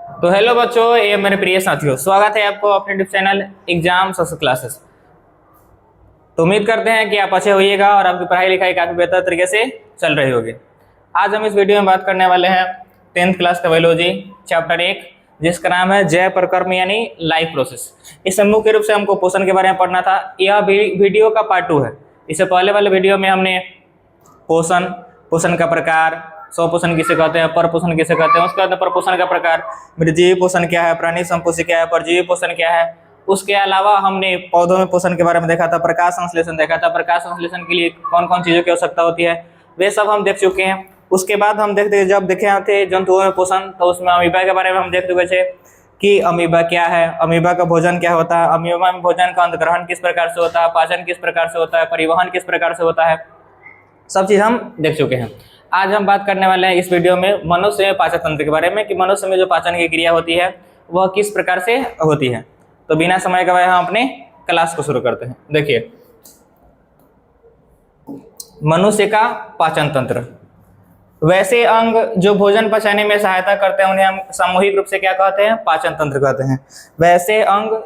तो हेलो बच्चों, ये मेरे प्रिय साथियों, स्वागत है आपको अपने YouTube channel exam success classes. तो उम्मीद करते हैं कि आप अच्छे होइएगा और आपकी पढ़ाई लिखाई काफी बेहतर तरीके से चल रही होगी। आज हम इस वीडियो में बात करने वाले हैं 10th क्लास का बायोलॉजी चैप्टर 1, जिसका नाम है जैव प्रक्रम यानी लाइफ प्रोसेस। इसमें मुख्य रूप से हमको पोषण के बारे में पढ़ना था। यह वीडियो का पार्ट 2 है। इससे पहले वाले वीडियो में हमने पोषण, पोषण का प्रकार, स्वपोषण किसे कहते हैं, परपोषण किसे कहते हैं, उसके बाद परपोषण का प्रकार, मृदजीवी पोषण क्या है, प्राणी संपोषी क्या है, परजीवी पोषण क्या है। उसके अलावा हमने पौधों में पोषण के बारे में देखा था, प्रकाश संश्लेषण देखा था, प्रकाश संश्लेषण के लिए कौन कौन चीजों की आवश्यकता होती है, वे सब हम देख चुके हैं। उसके बाद हम देखते जब देखे थे जंतुओं में पोषण, तो उसमें अमीबा के बारे में हम देख चुके थे कि अमीबा क्या है, अमीबा का भोजन क्या होता है, अमीबा में भोजन का अंतग्रहण किस प्रकार से होता है, पाचन किस प्रकार से होता है, परिवहन किस प्रकार से होता है, सब चीज हम देख चुके हैं। आज हम बात करने वाले हैं इस वीडियो में मनुष्य में पाचन तंत्र के बारे में कि मनुष्य में जो पाचन की क्रिया होती है वह किस प्रकार से होती है। तो बिना समय गवाए हम अपने क्लास को शुरू करते हैं। देखिए, मनुष्य का पाचन तंत्र, वैसे अंग जो भोजन पचाने में सहायता करते हैं उन्हें हम सामूहिक रूप से क्या कहते हैं, पाचन तंत्र कहते हैं। वैसे अंग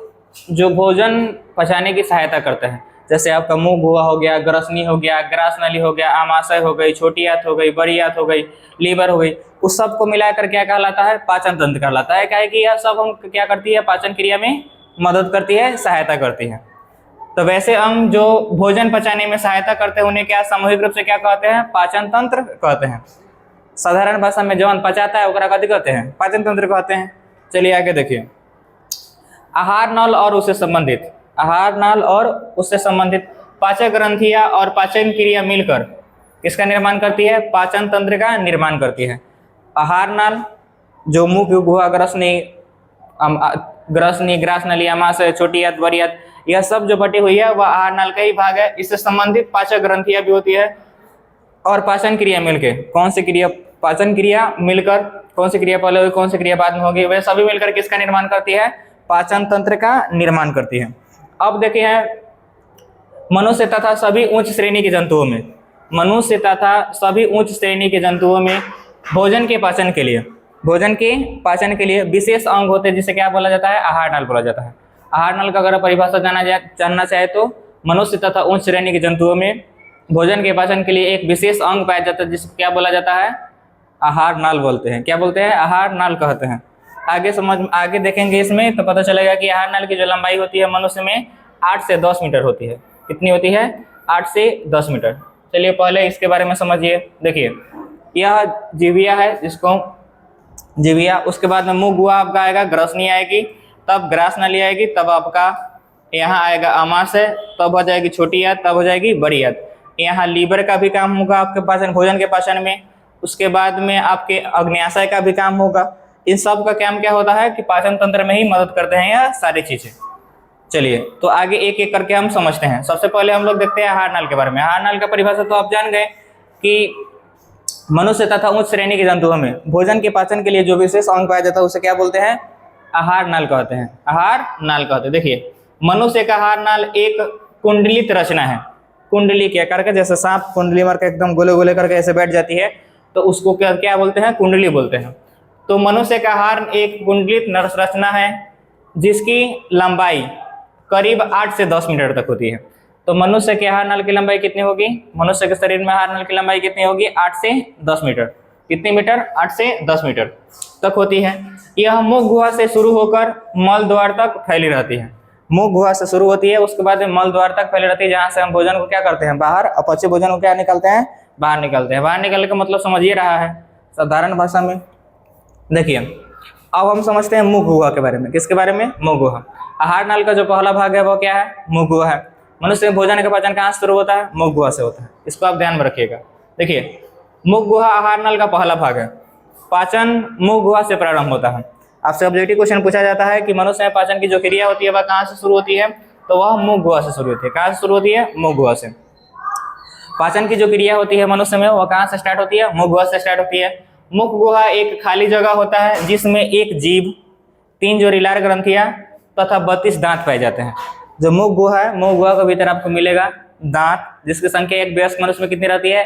जो भोजन पचाने की सहायता करते हैं, जैसे आपका मुंह गुहा हो गया, ग्रसनी हो गया, ग्रास नली हो गया, आमाशय हो गई, छोटी आंत हो गई, बड़ी आंत हो गई, लीवर हो गई, उस सब को मिलाकर क्या कहलाता है, पाचन तंत्र कहलाता है। क्या है कि यह सब हम क्या करती है, पाचन क्रिया में मदद करती है, सहायता करती है। तो वैसे अंग जो भोजन पचाने में सहायता करते हैं उन्हें क्या सामूहिक रूप से क्या कहते हैं, पाचन तंत्र कहते हैं। साधारण भाषा में जौन पचाता है ओकरा कथी कहते हैं, पाचन तंत्र कहते हैं। चलिए आगे देखिए, आहार नल और उससे संबंधित, आहार नल और उससे संबंधित पाचक ग्रंथियां और पाचन क्रिया मिलकर किसका निर्माण करती है, पाचन तंत्र का निर्माण करती है। आहार नल जो मुख गुहा ग्रसनी ग्रास नली आमाशय छोटी आंत बड़ी आंत, यह सब जो बटी हुई है वह आहार नल का ही भाग है। इससे संबंधित पाचक ग्रंथियां भी होती है और पाचन क्रिया मिलकर, कौन सी क्रिया, पाचन क्रिया मिलकर, कौन सी क्रिया पहले होगी कौन सी क्रिया बाद में होगी, वे सभी मिलकर किसका निर्माण करती है, पाचन तंत्र का निर्माण करती है। अब देखिए हैं, मनुष्य तथा सभी उच्च श्रेणी के जंतुओं में, मनुष्य तथा सभी उच्च श्रेणी के जंतुओं में भोजन के पाचन के लिए, भोजन के पाचन के लिए विशेष अंग होते हैं जिसे क्या बोला जाता है, आहार नल बोला जाता है। आहार नल का अगर परिभाषा जानना चाहे तो मनुष्य तथा उच्च श्रेणी के जंतुओं में भोजन के पाचन के लिए एक विशेष अंग पाया जाता है जिसको क्या बोला जाता है, आहार नल बोलते हैं। क्या बोलते हैं, आहार नल कहते हैं। आगे देखेंगे इसमें तो पता चलेगा कि आहार नल की जो लंबाई होती है मनुष्य में 8 से 10 मीटर होती है। कितनी होती है, 8 से 10 मीटर। चलिए पहले इसके बारे में समझिए। देखिए, यह जीविया है, जिसको जीविया, उसके बाद में मुंह गुहा आपका आएगा, ग्रसनी आएगी, तब ग्रास नली आएगी, तब आपका यहाँ आएगा आमाशय, तब हो जाएगी छोटी आंत, तब हो जाएगी बड़ी आंत। यहाँ लीवर का भी काम होगा आपके पाचन, भोजन के पाचन में। उसके बाद में आपके अग्न्याशय का भी काम होगा। इन सब का काम क्या होता है कि पाचन तंत्र में ही मदद करते हैं यह सारी चीजें। चलिए तो आगे एक एक करके हम समझते हैं। सबसे पहले हम लोग देखते हैं आहार नल के बारे में। आहार नल का परिभाषा तो आप जान गए कि मनुष्य तथा उच्च श्रेणी के जंतुओं में भोजन के पाचन के लिए जो विशेष अंग पाया जाता है उसे क्या बोलते हैं, आहार नल कहते हैं, आहार नल कहते हैं। देखिए, मनुष्य का आहार नल एक कुंडलित रचना है, कुंडली के आकार का, जैसे सांप कुंडली मार के एकदम गोले गोले करके ऐसे बैठ जाती है तो उसको क्या क्या बोलते हैं, कुंडली बोलते हैं। तो मनुष्य का आहार एक कुंडलित संरचना है जिसकी लंबाई करीब 8 से 10 मीटर तक होती है। तो मनुष्य के आहार नल की लंबाई कितनी होगी, मनुष्य के शरीर में आहार नल की लंबाई कितनी होगी, 8 से 10 मीटर। कितनी मीटर, 8 से 10 मीटर तक होती है। यह मुख गुहा से शुरू होकर मल द्वार तक फैली रहती है। मुख गुहा से शुरू होती है, उसके बाद मल द्वार तक फैली रहती है, जहां से हम भोजन को क्या करते हैं, बाहर अपचे भोजन को क्या निकालते हैं, बाहर निकालते हैं। बाहर निकालने का मतलब समझिए रहा है साधारण भाषा में। देखिए, अब हम समझते हैं मुख गुहा के बारे में। किसके बारे में, मुख गुहा। आहार नल का जो पहला भाग है वो क्या है, मुख गुहा है। मनुष्य में भोजन का पाचन कहाँ से शुरू होता है, मुख गुहा से होता है। इसको आप ध्यान में रखिएगा। देखिए, मुख गुहा आहार नल का पहला भाग है। पाचन मुख गुहा से प्रारंभ होता है। आपसे ऑब्जेक्टिव क्वेश्चन पूछा जाता है कि मनुष्य में पाचन की जो क्रिया होती है वह कहाँ से शुरू होती है, तो वह मुख गुहा से शुरू होती है। कहाँ से शुरू होती है, मुख गुहा से। पाचन की जो क्रिया होती है मनुष्य में वह कहाँ से स्टार्ट होती है, मुख गुहा से स्टार्ट होती है। मुख गुहा एक खाली जगह होता है जिसमें एक जीभ, 3 जोड़ीदार ग्रंथियां तथा 32 दांत पाए जाते हैं। जो मुख गुहा है, मुख गुहा के भीतर आपको मिलेगा दांत, जिसकी संख्या एक वयस्क मनुष्य में कितनी रहती है,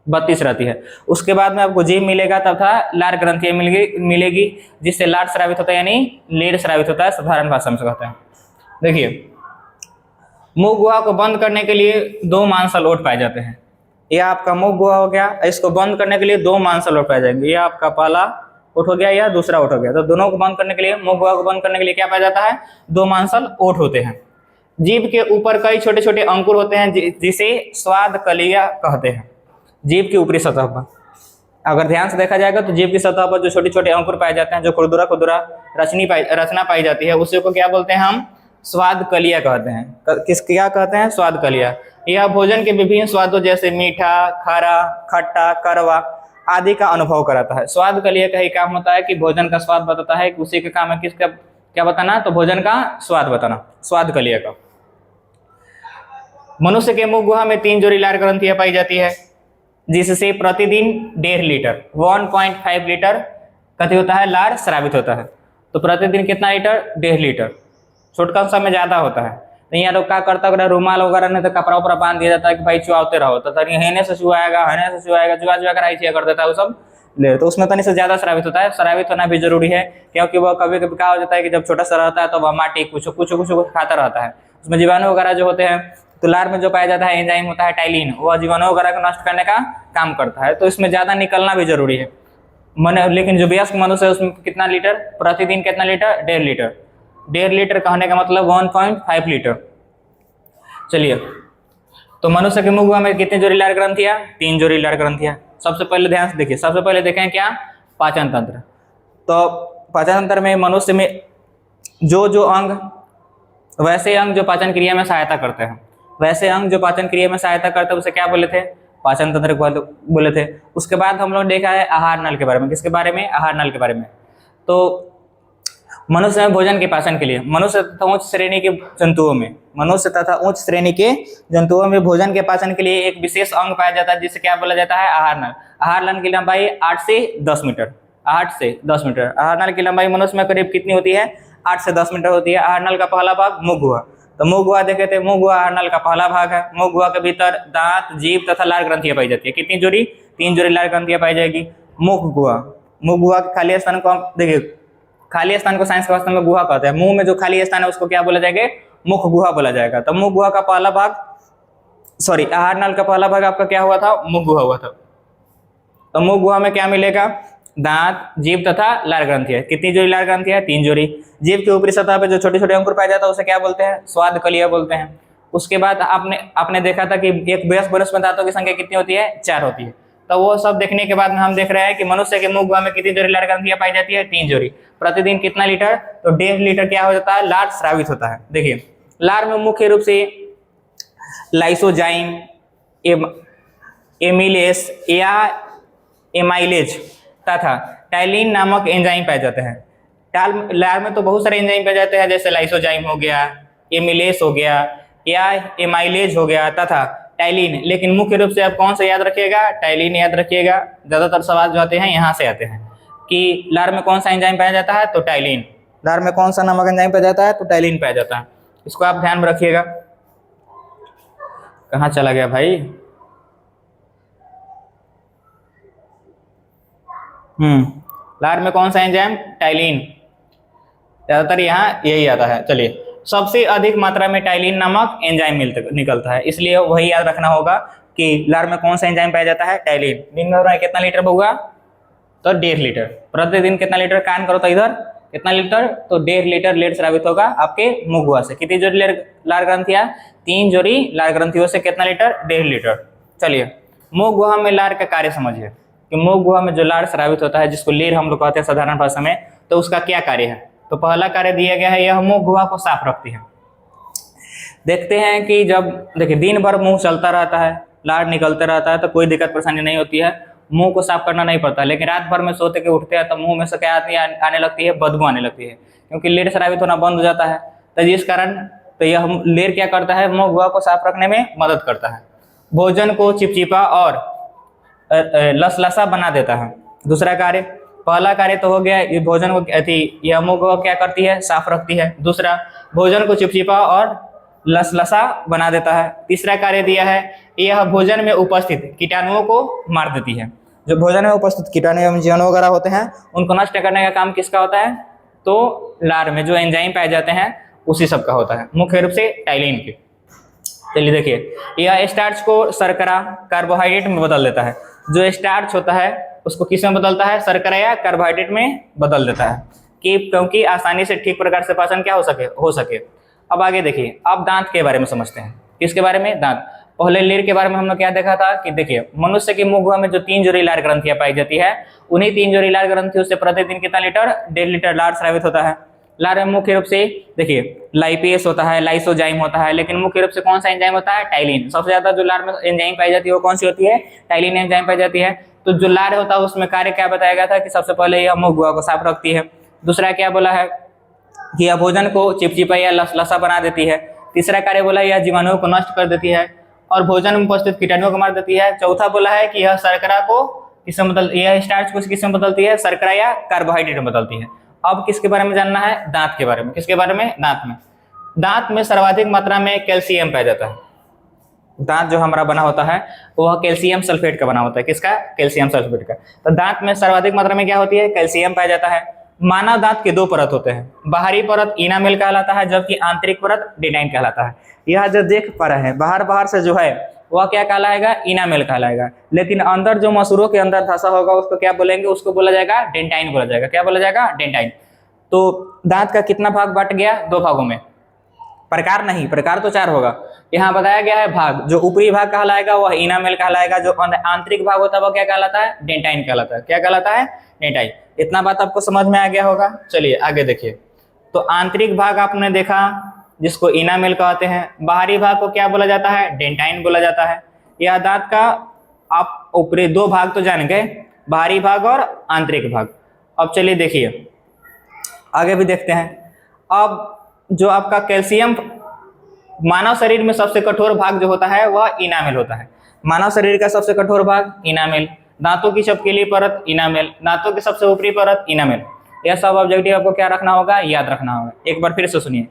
32 रहती है। उसके बाद में आपको जीभ मिलेगा तथा लार ग्रंथियां मिलेगी जिससे लार स्रावित होता है यानी लेर स्रावित होता है, साधारण भाषा में कहते हैं। देखिए, मुख गुहा को बंद करने के लिए 2 मांसल ओठ पाए जाते हैं। यह आपका मुख गुहा हो गया, इसको बंद करने के लिए 2 मांसल ओठ पाए जाएंगे। यह आपका पहला ओठ हो गया या दूसरा ओठ हो गया। तो दोनों को बंद करने के लिए, मुख गुहा को बंद करने के लिए क्या पाया जाता है? 2 मांसल ओठ होते हैं। जीभ के ऊपर कई छोटे छोटे अंकुर होते हैं जिसे स्वाद कलिया कहते हैं। जीभ की ऊपरी सतह पर अगर ध्यान से देखा जाएगा तो जीभ की सतह पर जो छोटे छोटे अंकुर पाए जाते हैं, जो खुरदुरा खुरदुरा रचना पाई जाती है, उसी को क्या बोलते हैं हम? स्वाद कलिया कहते हैं। क्या कहते हैं? स्वाद कलिया। यह भोजन के विभिन्न स्वादों जैसे मीठा, खारा, खट्टा, कड़वा आदि का अनुभव कराता है। स्वाद कलिया का ही काम होता है कि भोजन का स्वाद बताता है। उसी का काम है किसका क्या बताना? तो भोजन का स्वाद बताना, स्वाद कलिया का। मनुष्य के मुख गुहा में 3 जोड़ी लार ग्रंथियां पाई जाती है जिससे प्रतिदिन 1.5 लीटर 1.5 लीटर कथी होता है? लार स्रावित होता है। तो प्रतिदिन कितना लीटर? 1.5 लीटर। छोटकन समय ज्यादा होता है तो यहाँ लोग क्या करता है, रुमाल वगैरह नहीं तो कपड़ा उपड़ा बांध दिया जाता है कि भाई चुआते रहो, तो हेने से चुआएगा, हेने से चुआएगा, जुआ जुआ कर छिया कर देता है वो सब ले। तो उसमें तनी से ज्यादा स्रावित होता है। स्रावित होना भी जरूरी है क्योंकि वह कभी कभी क्या हो जाता है कि जब छोटा सा रहता है तो वह माटी कुछ खाता रहता है, उसमें जीवाणु वगैरह जो होते हैं। तो लार में जो पाया जाता है एंजाइम होता है टाइलिन, वह जीवाणु वगैरह को नष्ट करने का काम करता है। तो इसमें ज्यादा निकलना भी जरूरी है। लेकिन जो वयस्क मनुष्य है उसमें कितना लीटर प्रतिदिन? कितना लीटर? 1.5 लीटर। 1.5 लीटर कहने का मतलब 1.5 लीटर। चलिए, तो मनुष्य के मुख में कितनी जोड़ी लार ग्रंथियां? 3 जोड़ी लार ग्रंथियां। सबसे पहले ध्यान से देखिए, सबसे पहले देखें क्या? पाचन तंत्र। तो पाचन तंत्र में मनुष्य में जो अंग, वैसे अंग जो पाचन क्रिया में सहायता करते हैं, वैसे अंग जो पाचन क्रिया में सहायता करते हैं उसे क्या बोले थे? पाचन तंत्र बोले थे। उसके बाद हम लोग देखा है आहार नल के बारे में। किसके बारे में? आहार नल के बारे में। तो मनुष्य में भोजन के पाचन के लिए मनुष्य तथा उच्च श्रेणी के जंतुओं में भोजन के पाचन के लिए एक विशेष अंग पाया जाता है जिसे क्या बोला जाता है? आहार नल। आहार नल की लंबाई 8 से 10 मीटर। 8 से 10 मीटर। आहार नल की लंबाई मनुष्य में करीब कितनी होती है? 8 से 10 मीटर होती है। आहार नल का पहला भाग मुख गुहा। तो मुख गुहा देखे थे, मुख गुहा आहार नल का पहला भाग है। मुख गुहा के भीतर दांत, जीभ तथा लार ग्रंथियां पाई जाती है। कितनी जोड़ी? 3 जोड़ी लार ग्रंथियां पाई जाएगी। मुख गुहा के खाली स्थान को हम देखिए, खाली स्थान को साइंस भाषा में गुहा कहते हैं। मुंह में जो खाली स्थान है उसको क्या बोला जाएगा? मुख गुहा बोला जाएगा। तो मुख गुहा का पहला भाग, आहार नल का पहला भाग आपका क्या हुआ था? मुख गुहा हुआ था। तो मुख गुहा में क्या मिलेगा? दांत, जीभ तथा लार ग्रंथियां। कितनी जोड़ी लार ग्रंथियां? 3 जोड़ी। जीभ के ऊपरी सतह पे जो छोटे छोटे अंकुर पाया जाता है उसे क्या बोलते हैं? स्वाद कलिया बोलते हैं। उसके बाद आपने देखा था कि एक वयस्क मनुष्य में दांतों की संख्या कितनी होती है? 4 होती है। तो वो सब देखने के बाद में हम देख रहे हैं कि मनुष्य के मुख गुहा में कितनी जोड़ी लार ग्रंथियां पाई जाती है? 3 जोड़ी। प्रतिदिन कितना लीटर? तो 1.5 लीटर क्या हो जाता है? लार स्रावित होता है। देखिए, लार में मुख्य रूप से लाइसोजाइम, एमिलेस या एमाइलेज तथा टाइलिन नामक एंजाइम पाए जाते हैं। लार में तो बहुत सारे एंजाइम पाए जाते हैं जैसे लाइसोजाइम हो गया, एमिलेस हो गया या एमाइलेज हो गया तथा टाइलिन। लेकिन मुख्य रूप से आप कौन सा याद रखिएगा? टाइलिन याद रखिएगा। ज्यादातर सवाल जो आते हैं यहाँ से आते हैं कि लार में कौन सा एंजाइम पाया जाता है? तो टाइलिन। लार में कौन सा नामक एंजाइम पाया जाता है? तो टाइलिन पाया जाता है। इसको आप ध्यान में रखिएगा। कहाँ चला गया भाई? लार में कौन सा एंजाइम? टाइलिन। ज्यादातर यहाँ यही आता है। चलिए, सबसे अधिक मात्रा में टाइलिन नामक एंजाइम निकलता है, इसलिए वही याद रखना होगा कि लार में कौन सा एंजाइम पाया जाता है? टाइलिन। दिन में कितना लीटर होगा? तो 1.5 लीटर। प्रतिदिन कितना लीटर? कान करो तो इधर कितना लीटर? तो 1.5 लीटर लेड स्रावित होगा आपके मुख गुहा से। कितनी जोड़ी लार ग्रंथियां? 3 जोड़ी लार ग्रंथियों से कितना लीटर? 1.5 लीटर। चलिए, मुख गुहा में लार का कार्य समझिए कि मुख गुहा में जो लार स्रावित होता है जिसको लेर हम लोग कहते हैं साधारण भाषा में, तो उसका क्या कार्य है? तो पहला कार्य दिया गया है, यह मुख गुहा को साफ रखती है। देखते हैं कि जब देखिए दिन भर मुंह चलता रहता है, लार निकलते रहता है तो कोई दिक्कत परेशानी नहीं होती है, मुंह को साफ करना नहीं पड़ता। लेकिन रात भर में सोते के उठते हैं तो मुंह में से क्या आने लगती है? बदबू आने लगती है, क्योंकि लेर स्रावित होना बंद हो जाता है। तो जिस कारण तो यह लेर क्या करता है? मुंह गुहा को साफ रखने में मदद करता है। भोजन को चिपचिपा और लसलसा बना देता है। दूसरा कार्य, पहला कार्य तो हो गया ये भोजन को यह मुंह गुहा क्या करती है? साफ रखती है। दूसरा, भोजन को चिपचिपा और लसलसा बना देता है। तीसरा कार्य दिया है, यह भोजन में उपस्थित कीटाणुओं को मार देती है। जो भोजन में उपस्थित कीटाणु एवं जीवाणु वगैरह होते हैं उनको नष्ट करने का काम किसका होता है? तो लार में जो एंजाइम पाए जाते हैं उसी सब का होता है, मुख्य रूप से टाइलिन के। चलिए देखिए, यह स्टार्च को शर्करा कार्बोहाइड्रेट में बदल देता है। जो स्टार्च होता है उसको किस में बदलता है? शर्करा या कार्बोहाइड्रेट में बदल देता है, कि क्योंकि आसानी से ठीक प्रकार से पाचन क्या हो सके। अब आगे देखिए, अब दांत के बारे में समझते हैं। किसके बारे में? दांत। पहले लीर के बारे में हमने क्या देखा था कि देखिए, मनुष्य के मुंह गुहा में जो 3 जोड़ी लार ग्रंथियां पाई जाती है, उन्हीं 3 जोड़ी लार ग्रंथियों से प्रतिदिन कितना लीटर? 1.5 लीटर लार स्रावित होता है। लार में मुख्य रूप से देखिए लाइपेस होता है, लाइसोजाइम होता है, लेकिन मुख्य रूप से कौन सा एंजाइम होता है? टाइलिन। सबसे ज्यादा जो लार में एंजाइम पाई जाती है वो कौन सी होती है? टाइलिन एंजाइम पाई जाती है। तो जो लार होता है उसमें कार्य क्या बताया गया था कि सबसे पहले यह मुंह गुहा को साफ रखती है। दूसरा क्या बोला है कि यह भोजन को चिपचिपा या लसा बना देती है। तीसरा कार्य बोला यह जीवाणुओं को नष्ट कर देती है और भोजन में उपस्थित कीटाणुओं को मार देती है। चौथा बोला है कि यह शर्करा को किसमें यह स्टार्च को किसमें बदलती है? शर्करा या कार्बोहाइड्रेट में बदलती है। अब किसके बारे में जानना है? दांत के बारे में। किसके बारे में? दांत में। दांत में सर्वाधिक मात्रा में कैल्शियम पाया जाता है। दांत जो हमारा बना होता है वह कैल्शियम सल्फेट का बना होता है। किसका? कैल्शियम सल्फेट का। तो दांत में सर्वाधिक मात्रा में क्या होती है? कैल्शियम पाया जाता है। मानव दांत के 2 परत होते हैं। बाहरी परत इनामेल कहलाता है, जबकि आंतरिक परत डेंटाइन कहलाता है। यह जो देख पा रहे हैं बाहर से जो है वह क्या कहलाएगा? इनामेल कहलाएगा, लेकिन अंदर जो मसूरों के अंदर धंसा होगा उसको क्या बोलेंगे? उसको बोला जाएगा डेंटाइन बोला जाएगा। क्या बोला जाएगा? डेंटाइन। तो दांत का कितना भाग बट गया? 2 भागों में। प्रकार नहीं, प्रकार तो 4 होगा। यहाँ बताया गया है भाग। जो ऊपरी भाग कहलाएगा वह इनामेल कहलाएगा, जो आंतरिक भाग होता है वह क्या कहलाता है? डेंटाइन कहलाता है। क्या कहलाता है? डेंटाइन। इतना बात आपको समझ में आ गया होगा। चलिए आगे देखिए। तो आंतरिक भाग आपने देखा जिसको इनामेल कहते हैं, बाहरी भाग को क्या बोला जाता है? डेंटाइन बोला जाता है। यह दांत का आप ऊपरी 2 भाग तो जान गए, बाहरी भाग और आंतरिक भाग। अब चलिए देखिए आगे भी देखते हैं। अब जो आपका कैल्शियम, मानव शरीर में सबसे कठोर भाग जो होता है वह इनामेल होता है। मानव शरीर का सबसे कठोर भाग इनामेल। दांतों की चपकीली परत इनामेल, दांतों की सबसे ऊपरी परत इनामेल। यह सब ऑब्जेक्टिव आपको क्या रखना होगा? याद रखना होगा। एक बार फिर से सुनिए,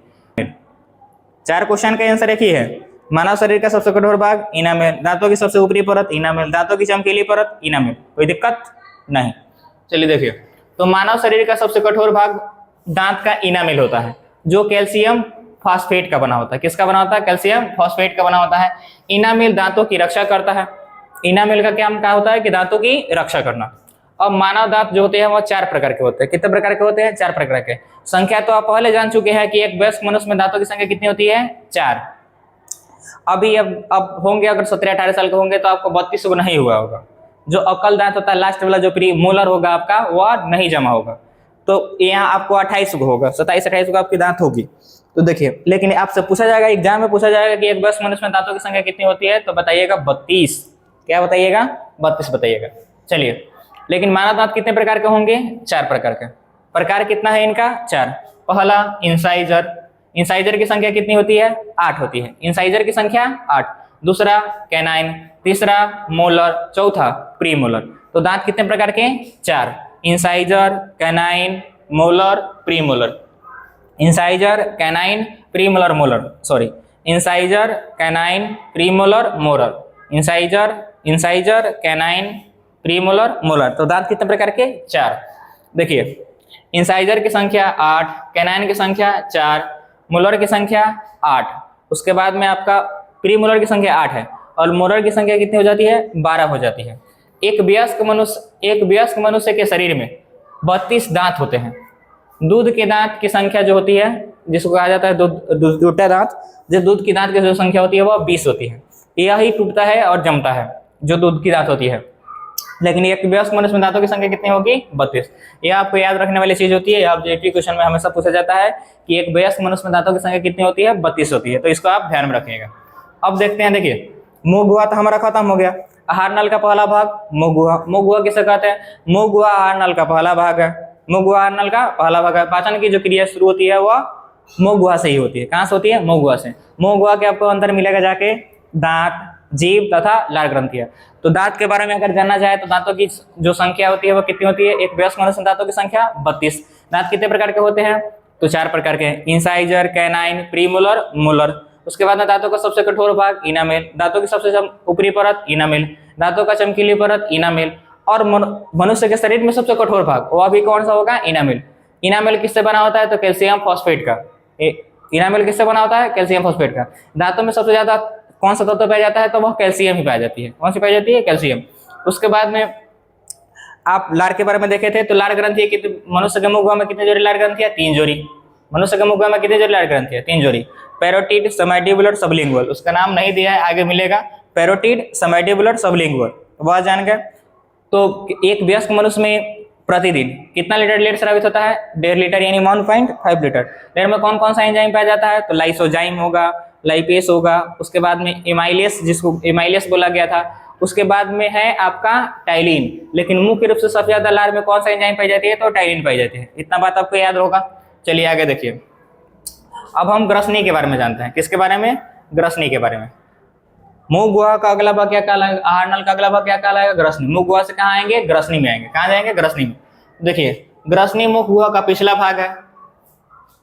4 क्वेश्चन का आंसर एक ही है। मानव शरीर का सबसे कठोर भाग इनामेल, दांतों की सबसे ऊपरी परत इनामेल, दांतों की चमकीली परत इनामेल। कोई दिक्कत नहीं। चलिए देखिए, तो मानव शरीर का सबसे कठोर भाग दांत का इनामेल होता है, जो कैल्शियम फॉस्फेट का बना होता है। किसका बना होता है? कैल्शियम फॉस्फेट का बना होता है। इनामेल दांतों की रक्षा करता है। इनामेल का क्या होता है? कि दांतों की रक्षा करना। अब मानव दांत जो होते हैं वह 4 प्रकार के होते हैं। कितने प्रकार के होते हैं? 4 प्रकार के। संख्या तो आप पहले जान चुके हैं कि एक वयस्क मनुष्य में दांतों की संख्या कितनी होती है? 4। अभी अब होंगे, अगर 17-18 साल के होंगे तो आपको 32 को नहीं हुआ होगा। जो अकल दांत होता है लास्ट वाला जो प्री मोलर होगा आपका वह नहीं जमा होगा, तो यहाँ आपको 28 को होगा, 27-28 को आपकी दांत होगी। तो देखिए, लेकिन आपसे पूछा जाएगा, एग्जाम में पूछा जाएगा कि एक वयस्क मनुष्य में दांतों की संख्या कितनी होती है, तो बताइएगा 32। क्या बताइएगा? 32 बताइएगा। चलिए, लेकिन मानव दांत कितने प्रकार के होंगे? 4 प्रकार के। प्रकार कितना है इनका? 4। पहला इंसाइजर। इंसाइजर की संख्या कितनी होती है? 8 होती है। इंसाइजर की संख्या 8। दूसरा कैनाइन, तीसरा मोलर, चौथा प्रीमोलर। तो दांत कितने प्रकार के? 4। Incisor, canine, molar, premolar. Incisor, canine, premolar, molar, sorry, incisor, canine, premolar, molar. Incisor, canine, premolar, molar. तो दांत कितने प्रकार के? 4। देखिए, इंसाइजर की संख्या 8, कैनाइन की संख्या 4, मोलर की संख्या 8। उसके बाद में आपका प्रीमोलर की संख्या 8 है और मोलर की संख्या कितनी हो जाती है? 12 हो जाती है। एक वयस्क मनुष्य के शरीर में 32 दांत होते हैं। दूध के दांत की संख्या जो होती है, जिसको कहा जाता है दूटा दांत, जो दूध की दांत की जो संख्या होती है वह 20 होती है। यही टूटता है और जमता है जो दूध की दांत होती है। लेकिन एक वयस्क मनुष्य में दांतों की संख्या कितनी होगी? 32। यह आपको याद रखने वाली चीज होती है। ऑब्जेक्टिव क्वेश्चन में हमेशा पूछा जाता है कि एक वयस्क मनुष्य में दांतों की संख्या कितनी होती है? 32 होती है। तो इसको आप ध्यान में रखिएगा। अब देखते हैं, देखिए, मुंह गुहा तो हमारा खत्म हो गया। आहार नल का पहला भाग मुंह गुहा। मुंह गुहा किसे कहते हैं? मुंह गुहा आहार नल का पहला भाग है। मुंह गुहा आहार नल का पहला भाग है। पाचन की जो क्रिया शुरू होती है वह मुंह गुहा से ही होती है। कहाँ से होती है? मुंह गुहा से। मुंह गुहा के आपको अंदर मिलेगा जाके दांत, जीभ तथा लार ग्रंथियां। तो दांत के बारे में अगर जानना चाहे तो दांतों की जो संख्या होती है वो कितनी होती है? एक वयस्क मनुष्य में दांतों की संख्या 32। दांत कितने प्रकार के होते हैं? तो 4 प्रकार के हैं। Incisor, canine, premolar, molar. उसके बाद में दांतों का सबसे कठोर भाग इनामेल, दांतों की सबसे ऊपरी परत इनामेल, दांतों का चमकीली परत इनामेल, और मनुष्य के शरीर में सबसे कठोर भाग वह भी कौन सा होगा? इनामेल। इनामेल किससे बना होता है? तो कैल्शियम फॉस्फेट का। इनामेल किससे बना होता है? कैल्शियम फॉस्फेट का। दांतों में सबसे ज्यादा कौन सा तत्व पाया जाता है? तो वह कैल्शियम ही पाई जाती है। कौन सी पाई जाती है? कैल्शियम। उसके बाद में आप लार के बारे में देखे थे, तो लार ग्रंथि मनुष्य के मुख में कितनी जोड़ी लार ग्रंथि है? 3 जोड़ी। मनुष्य के मुख में कितनी जोड़ी लार ग्रंथि है? 3 जोड़ी। Parotid, submandibular, sublingual. उसका नाम नहीं दिया है, आगे मिलेगा। पैरोटिड, सबमैंडिबुलर, सबलिंगुअल, वह जान गए। तो एक वयस्क मनुष्य में प्रतिदिन कितना लीटर ब्लड स्रावित होता है? 1.5 लीटर, यानी 1.5 लीटर। ब्लड में कौन कौन सा एंजाइम पाया जाता है? तो लाइसोजाइम होगा, लाइपेस होगा, उसके बाद में एमाइलेस, जिसको एमाइलेस बोला गया था, उसके बाद में है आपका टाइलिन। लेकिन मुख्य रूप से सबसे ज्यादा लार में कौन सा एंजाइम पाई जाती है? तो टाइलिन पाई जाती है। इतना बात आपको याद होगा। चलिए आगे देखिए। अब हम ग्रसनी के बारे में जानते हैं। किसके बारे में? ग्रसनी के बारे में। मुंह गुहा का अगला भाग क्या कहलाएगा? आहार नल का अगला भाग क्या कहलाएगा? ग्रसनी। मुंह गुहा से कहाँ आएंगे? ग्रसनी में आएंगे। कहाँ जाएंगे? ग्रसनी में। देखिए, ग्रसनी मुंह गुहा का पिछला भाग है।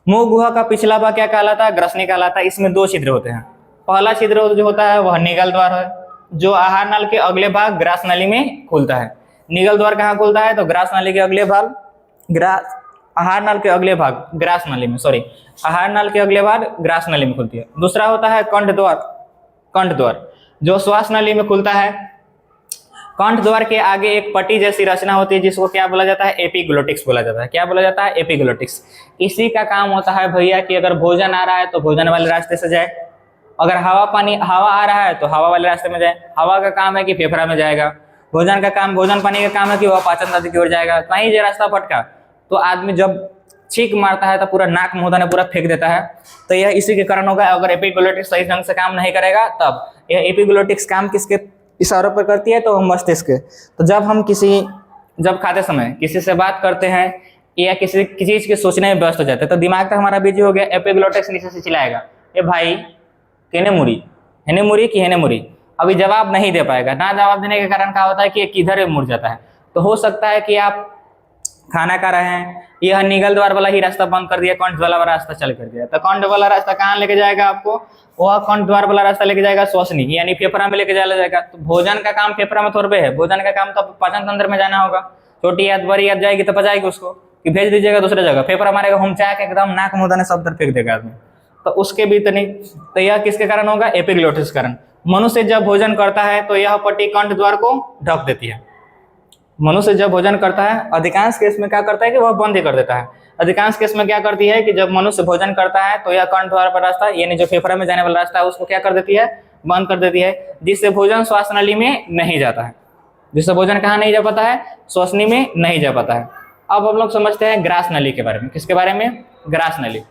मुंह गुहा का पिछला भाग क्या कहलाता है? ग्रसनी कहलाता है। इसमें 2 छिद्र होते हैं। पहला छिद्र जो होता है वह निगल द्वार है, जो आहार नल के अगले भाग ग्रास नली में खुलता है। निगल द्वार कहाँ खुलता है? तो ग्रास नली के अगले भाग, आहार नल के अगले भाग ग्रास नली में, सॉरी, आहार नल के अगले भाग ग्रास नली में खुलती है। दूसरा होता है कंठ द्वार। कंठ द्वार जो श्वास नली में खुलता है। कंठ द्वार के आगे एक पट्टी जैसी रचना होती है, जिसको क्या बोला जाता है? एपिग्लोटिक्स बोला जाता है। क्या बोला जाता है? एपिग्लोटिक्स। इसी का काम होता है भैया कि अगर भोजन आ रहा है तो भोजन वाले रास्ते से जाए, अगर हवा आ रहा है तो हवा वाले रास्ते में जाए। हवा का काम है कि फेफड़ा में जाएगा, भोजन पानी का काम है कि वह पाचन तंत्र की ओर जाएगा। कहीं जो रास्ता भटका तो आदमी जब छींक मारता है तो पूरा नाक मुंह ने पूरा फेंक देता है। तो यह इसी के कारण होगा। अगर एपिग्लोटिक्स सही ढंग से काम नहीं करेगा तब यह एपिग्लोटिक्स काम किसके इशारों पर करती है? तो मस्तिष्क के। तो जब खाते समय किसी से बात करते हैं या किसी चीज के सोचने में व्यस्त हो जाते हैं तो दिमाग का हमारा बिजी हो गया, एपिग्लोटिक्स नीचे से चिल्लाएगा, ए भाई केने मुड़ी, हेने मुड़ी कि हेने मुड़ी। अभी जवाब नहीं दे पाएगा। ना जवाब देने के कारण क्या होता है कि किधर मुड़ जाता है। तो हो सकता है कि आप खाना खा रहे हैं, यह निगल द्वार वाला ही रास्ता बंद कर दिया, कंठ वाला रास्ता चल कर दिया। तो कंठ वाला रास्ता कहाँ लेके जाएगा आपको? वह कंठ द्वार वाला रास्ता लेके जाएगा श्वसनी, यानी फेफड़ा में लेके चला जाएगा। तो भोजन का काम फेफड़ा में थोड़े है, भोजन का काम तो पाचन तंत्र में जाना होगा। छोटी याद बड़ी याद जाएगी तो पचाएगी उसको कि भेज दीजिएगा दूसरे जगह। फेफड़ा मारेगा, हम चाह के एकदम नाक मुंह ने सब तरफ फेंक देगा आदमी। तो उसके भी तो नहीं। तो यह किसके कारण होगा? एपिग्लोटिक्स कारण। मनुष्य जब भोजन करता है तो यह पट्टी कंठ द्वार को ढक देती है। मनुष्य जब भोजन करता है, अधिकांश केस में क्या करता है कि वह बंद ही कर देता है। अधिकांश केस में क्या करती है कि जब मनुष्य भोजन करता है तो यह कंठ द्वार पर रास्ता, यानी जो फेफड़ा में जाने वाला रास्ता है, उसको क्या कर देती है? बंद कर देती है, जिससे भोजन श्वास नली में नहीं जाता है। जिससे भोजन कहाँ नहीं जा पाता है? श्वसनी में नहीं जा पाता है। अब हम लोग समझते हैं ग्रास नली के बारे में। किसके बारे में? ग्रास नली।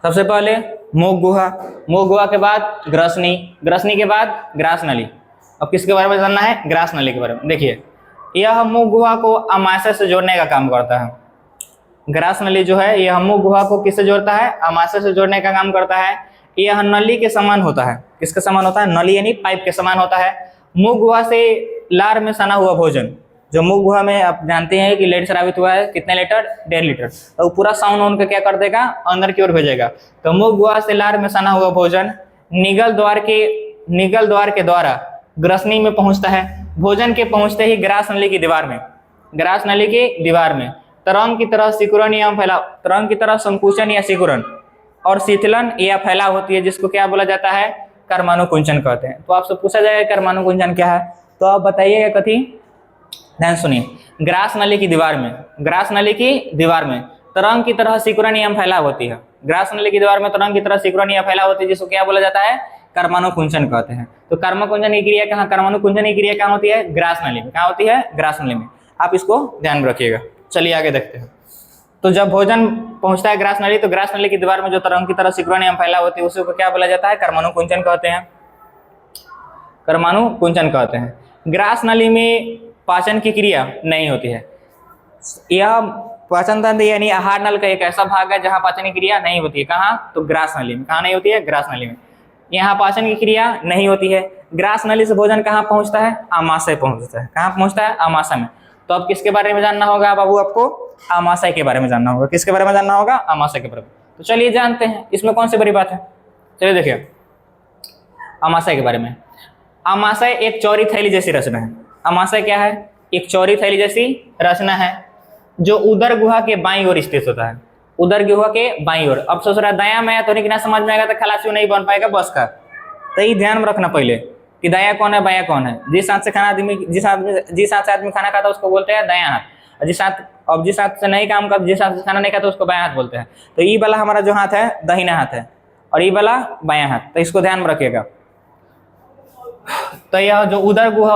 सबसे पहले मुख गुहा, मुख गुहा के बाद ग्रसनी, ग्रसनी के बाद ग्रास नली। अब किसके बारे में जानना है? ग्रास नली के बारे में। देखिए, यह मुख गुहा को अमाशय से जोड़ने का काम करता है। ग्रास नली जो है यह मुख गुहा को किससे जोड़ता है? अमाशय से जोड़ने का काम करता है। यह नली के समान होता है। किसके समान होता है? नली यानी पाइप के समान होता है। मुख गुहा से लार में सना हुआ भोजन, जो मुख गुहा में आप जानते हैं कि लेड स्रावित हुआ है कितने लीटर? 1.5 लीटर। तो पूरा साउंड उनका क्या कर देगा? अंदर की ओर भेजेगा। तो मुख गुहा से लार में सना हुआ भोजन निगल द्वार के द्वारा ग्रसनी में पहुंचता है। भोजन के पहुंचते ही ग्रास नली की दीवार में तरंग की तरह सिकुड़न या फैलाव, तरंग की तरह संकुचन या सिकुड़न और शिथिलन या फैलाव होती है, जिसको क्या बोला जाता है? कर्मानुकुंचन कहते हैं। तो आपसे पूछा जाएगा कर्मानुकुंचन क्या है, तो आप बताइएगा कथी? ध्यान सुनिए। ग्रास नली की दीवार में तरंग की तरह सिकुड़न या फैलाव होती है। ग्रास नली की दीवार में तरंग की तरह सिकुड़न या फैलाव होती है, जिसको क्या बोला जाता है? कर्मानुकुंचन कहते हैं। तो कर्मानुकुंचन की क्रिया कहाँ, कर्मानुकुंचन की क्रिया कहाँ होती है? ग्रास नली में। कहाँ होती है? ग्रास नली में। आप इसको ध्यान में रखिएगा। चलिए आगे देखते हैं। तो जब भोजन पहुंचता है ग्रास नली, तो ग्रास नली की दीवार में जो तरंग की तरह सिकुड़न या फैलाव होती है, उसको क्या बोला जाता है? कर्मानुकुंचन कहते हैं। कर्मानुकुंचन कहते हैं। ग्रास नली में पाचन की क्रिया नहीं होती है। यह पाचन तंत्र यानी आहार नल का एक ऐसा भाग है जहाँ पाचन की क्रिया नहीं होती है। कहाँ? तो ग्रास नली में। कहाँ नहीं होती है? ग्रास नली में। यहाँ पाचन की क्रिया नहीं होती है। ग्रास नली से भोजन कहाँ पहुंचता है? आमाशय पहुंचता है। कहाँ पहुंचता है? आमाशय में। तो अब किसके बारे में जानना होगा बाबू? आपको आमाशय के बारे में जानना होगा। किसके बारे में जानना होगा? आमाशय के बारे में। तो चलिए जानते हैं, इसमें कौन सी बड़ी बात है। चलिए देखिए अमाशय के बारे में। अमाशय एक चौड़ी थैली जैसी रचना है। अमाशय क्या है? एक चौड़ी थैली जैसी रचना है जो उदर गुहा के बाईं ओर स्थित होता है। उदर गुहा के बाईं ओर। अब सोच रहा दायां में तो नहीं समझ में आएगा तो खलासी नहीं बन पाएगा बस का। तो ये ध्यान में रखना पहले कि दायां कौन है बायां कौन है। जिस हाथ से आदमी खाना खाता है उसको बोलते हैं दायां हाथ। जिस हाथ से नहीं काम कर, जिस हाथ से खाना नहीं खाता उसको बायां हाथ बोलते हैं। तो ये वाला हमारा जो हाथ है दाहिना हाथ है और ये वाला बायां हाथ। तो इसको ध्यान में रखिएगा। तो यह जो उदर गुहा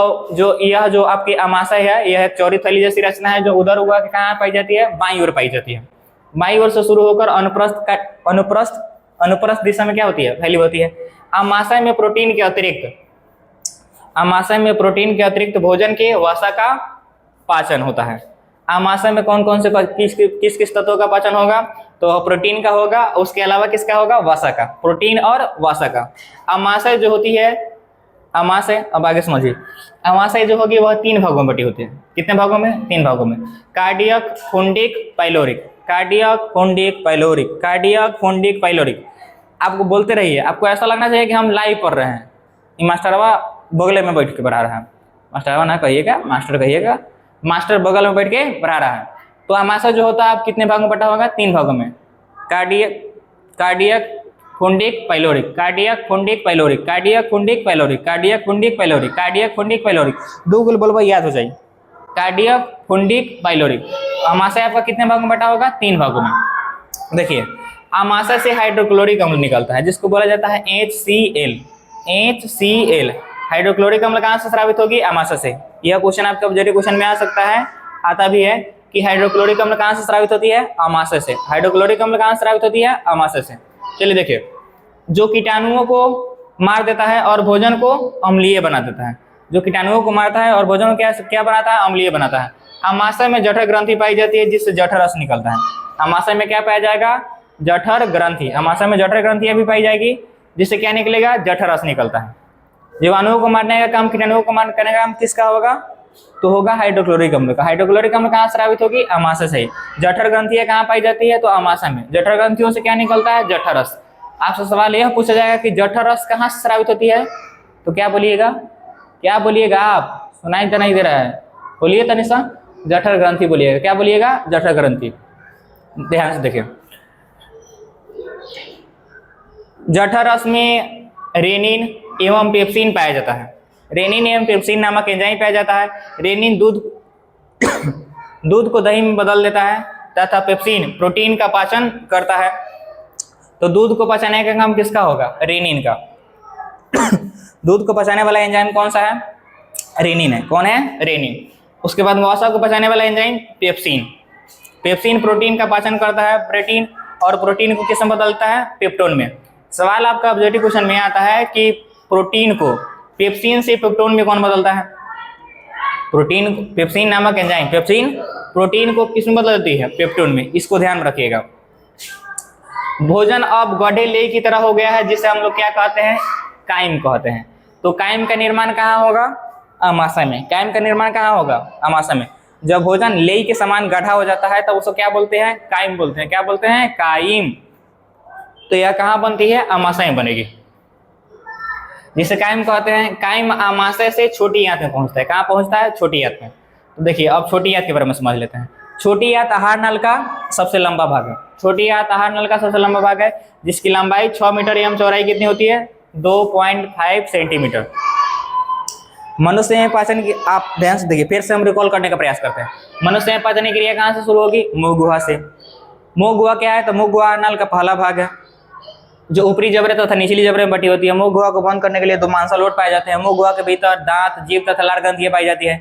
यह जो आपकी अमाशय है यह एक चौड़ी थैली जैसी रचना है जो उदर गुहा के कहाँ पाई जाती है? बाईं ओर पाई जाती है। बाईं ओर से शुरू होकर अनुप्रस्थ दिशा में क्या होती है? फैली होती है। अमाशय में प्रोटीन के अतिरिक्त भोजन के वसा का पाचन होता है। अमाशय में कौन कौन से किस तत्वों का पाचन होगा? तो प्रोटीन का होगा, उसके अलावा किसका होगा? वसा का। प्रोटीन और वसा का। अमाशय जो होती है अमाशय, अब आगे समझिए, अमाशय जो होगी वह 3 भागों में बटी होती है। कितने भागों में? 3 भागों में। Cardiac, fundic, pyloric. Cardiac, fundic, pyloric. Cardiac, fundic, pyloric. आपको बोलते रहिए, आपको ऐसा लगना चाहिए कि हम लाइव पढ़ रहे हैं। मास्टरवा बगल में बैठ के पढ़ा रहा है। मास्टरवा ना कहिएगा, मास्टर कहिएगा। मास्टर बगल में बैठ के पढ़ा रहा है। तो अमाशय जो होता है आप कितने भागों में बटा होगा? 3 भागों में। Cardiac, fundic, pyloric. Cardiac, fundic, pyloric. Cardiac, fundic, pyloric. Cardiac, fundic, pyloric. Cardiac, fundic, pyloric. 2 गुल बोलबा याद हो जाए। Cardiac, fundic, pyloric. अमाशय आपका कितने भागों में बटा होगा? 3 भागों में। देखिए अमाशय से हाइड्रोक्लोरिक अम्ल निकलता है जिसको बोला जाता है HCl। HCl हाइड्रोक्लोरिक अम्ल कहाँ से स्रावित होगी? अमाशय से। यह क्वेश्चन आपका ऑब्जेक्टिव क्वेश्चन में आ सकता है, आता भी है कि हाइड्रोक्लोरिक अम्ल कहाँ से स्रावित होती है? अमाशय से। हाइड्रोक्लोरिक अम्ल कहाँ से स्रावित होती है? अमाशय से। चलिए देखिए, जो कीटाणुओं को मार देता है और भोजन को अम्लीय बना देता है। जो कीटाणुओं को मारता है और भोजन को क्या बनाता है? अम्लीय बनाता है। अमाशय में जठर ग्रंथि पाई जाती है जिससे जठर रस निकलता है। अमाशय में क्या पाया जाएगा? जठर ग्रंथि। अमाशय में जठर ग्रंथियां भी पाई जाएगी जिससे क्या निकलेगा? जठर रस निकलता है। जीवाणुओं को मारने का काम, कीटाणुओं को मारने का काम किसका होगा? तो होगा हाइड्रोक्लोरिक अम्ल का। हाइड्रोक्लोरिक अम्ल कहाँ स्रावित होगी? अमाशय से। जठर ग्रंथियां कहाँ पाई जाती है? तो अमाशय में। जठर ग्रंथियों से क्या निकलता है? जठर रस। आपसे सवाल यह पूछा जाएगा कि जठर रस कहाँ से स्रावित होती है? तो क्या बोलिएगा? क्या बोलिएगा? आप सुनाई तो नहीं दे रहा है, बोलिए तनिषा। जठर ग्रंथि बोलिएगा। क्या बोलिएगा? जठर ग्रंथि। ध्यान से देखिए, जठर रस में रेनिन एवं पेप्सिन पाया जाता है। रेनिन एवं पेप्सिन नामक एंजाइम पाया जाता है। रेनिन दूध को दही में बदल देता है तथा पेप्सिन प्रोटीन का पाचन करता है। तो दूध को पचाने का काम किसका होगा? रेनिन का। दूध को पचाने वाला एंजाइम कौन सा है? रेनिन है। कौन है? रेनिन। उसके बाद वसा को पचाने वाला एंजाइम पेप्सिन। पेप्सिन प्रोटीन का पाचन करता है, प्रोटीन, और प्रोटीन को किस में बदलता है? पेप्टोन में। सवाल आपका ऑब्जेक्टिव क्वेश्चन में आता है कि प्रोटीन को पेप्सिन से पेप्टोन में कौन बदलता है? प्रोटीन, पेप्सिन नामक एंजाइम पेप्सिन प्रोटीन को किस में बदलती है? पेप्टोन में। इसको ध्यान रखिएगा। भोजन अब गड्ढे लेई की तरह हो गया है जिसे हम लोग क्या कहते हैं? काइम कहते हैं। तो काइम का निर्माण कहाँ होगा? अमाशय में। काइम का निर्माण कहाँ होगा? अमाशय में। जब भोजन लेई के समान गड्ढा हो जाता है तब उसको क्या बोलते हैं? काइम बोलते हैं। क्या बोलते हैं? काइम। तो यह कहाँ बनती है? अमाशय में बनेगी, जिसे काइम कहते हैं। काइम अमाशय से छोटी आंत में पहुंचता है। कहाँ पहुंचता है? छोटी आंत में। तो देखिए अब छोटी आंत के बारे में समझ लेते हैं। छोटी आंत आहार नल का सबसे लंबा भाग है। छोटी आंत आहार नल का सबसे लंबा भाग है जिसकी लंबाई 6 मीटर एवं चौड़ाई कितनी होती है? 2.5 सेंटीमीटर। मनुष्य में पाचन की, आप ध्यान से देखिए, फिर से हम रिकॉल करने का प्रयास करते हैं। मनुष्य में पाचन की क्रिया कहाँ से शुरू होगी? मुंह गुहा से। मुंह गुहा क्या है? तो मुंह गुहा नल का पहला भाग है जो ऊपरी जबड़े तथा निचली जबड़े में बटी होती है। मुंह गुहा को बंद करने के लिए 2 मांसलोट पाए जाते हैं। मुंह गुहा के भीतर दांत, जीभ तथा लार ग्रंथियां पाई जाती है।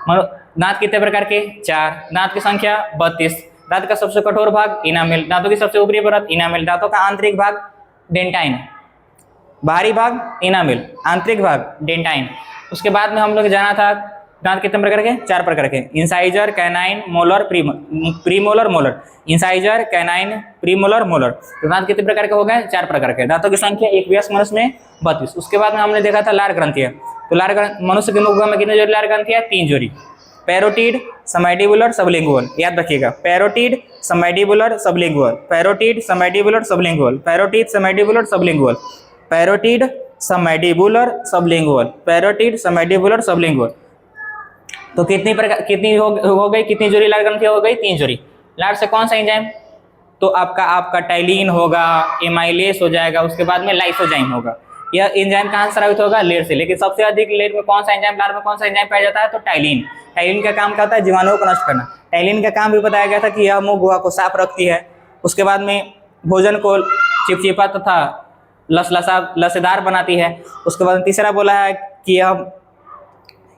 दांत कितने प्रकार के? 4। दांत की संख्या 32। दांत का सबसे कठोर भाग इनामेल। दांतों की सबसे ऊपरी परत इनामेल। दांतों का आंतरिक भाग डेंटाइन। बाहरी भाग इनामेल, आंतरिक भाग डेंटाइन। उसके बाद में हम लोग जाना था दांत कितने प्रकार के? 4 प्रकार के। Incisor, canine, molar, premolar, molar. Incisor, canine, premolar, molar. तो दांत कितने प्रकार के हो गए? 4 प्रकार के। दांतों की संख्या एक वयस्क मनुष्य में 32। उसके बाद में हमने देखा था लार ग्रंथियां। तो लार मनुष्य के मुख में कितने जोड़ी लार ग्रंथियां? 3 जोड़ी। पैरोटिड, सबमैंडिबुलर, सबलिंगुअल, याद रखिएगा, parotid, submandibular, sublingual, parotid, submandibular, sublingual, parotid, submandibular, sublingual, parotid, submandibular, sublingual, parotid, submandibular, sublingual. तो कितनी हो गई, कितनी जोड़ी लाल ग्रंथियां हो गई, 3 जोड़ी। लाल से कौन सा एंजाइम, तो आपका टाइलिन होगा, एमाइलेस हो जाएगा, उसके बाद में लाइसोजाइम होगा। यह एंजाइम कहाँ से स्रावित होगा, लेड से, लेकिन सबसे अधिक लेड में कौन सा एंजाइम, लार में कौन सा एंजाइम पाया जाता है, तो टाइलिन। टाइलिन का काम क्या होता है, जीवाणुओं को नष्ट करना। टाइलिन का काम भी बताया गया था कि यह मुंह गुहा को साफ रखती है, उसके बाद में भोजन को चिपचिपा तथा लसेदार बनाती है। उसके बाद तीसरा बोला है कि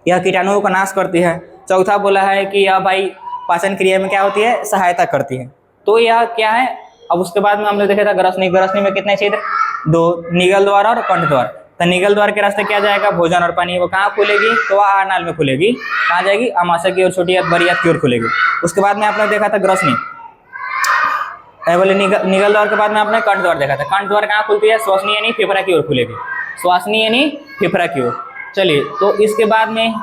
यह कीटाणुओं का नाश करती है। चौथा बोला है कि यह भाई पाचन क्रिया में क्या होती है, सहायता करती है। तो यह क्या है, अब उसके बाद में हमने देखा था ग्रसनी। ग्रसनी में कितने छिद्र, 2, निगल द्वार और कंठ द्वार। तो निगल द्वार के रास्ते क्या जाएगा, भोजन और पानी, वो कहाँ खुलेगी, तो वह आहार नाल में खुलेगी। कहाँ जाएगी, अमाशय की ओर, छोटी आंत बड़ी आंत की ओर खुलेगी। उसके बाद में आपने देखा था ग्रसनी, बोले निगल द्वार के बाद में आपने कंठ द्वार देखा था। कंठ द्वार कहाँ खुलती है, श्वसनीय यानी फेफड़ा की ओर खुलेगी, श्वसनीय यानी फेफड़ा की ओर। चलिए, तो इसके बाद में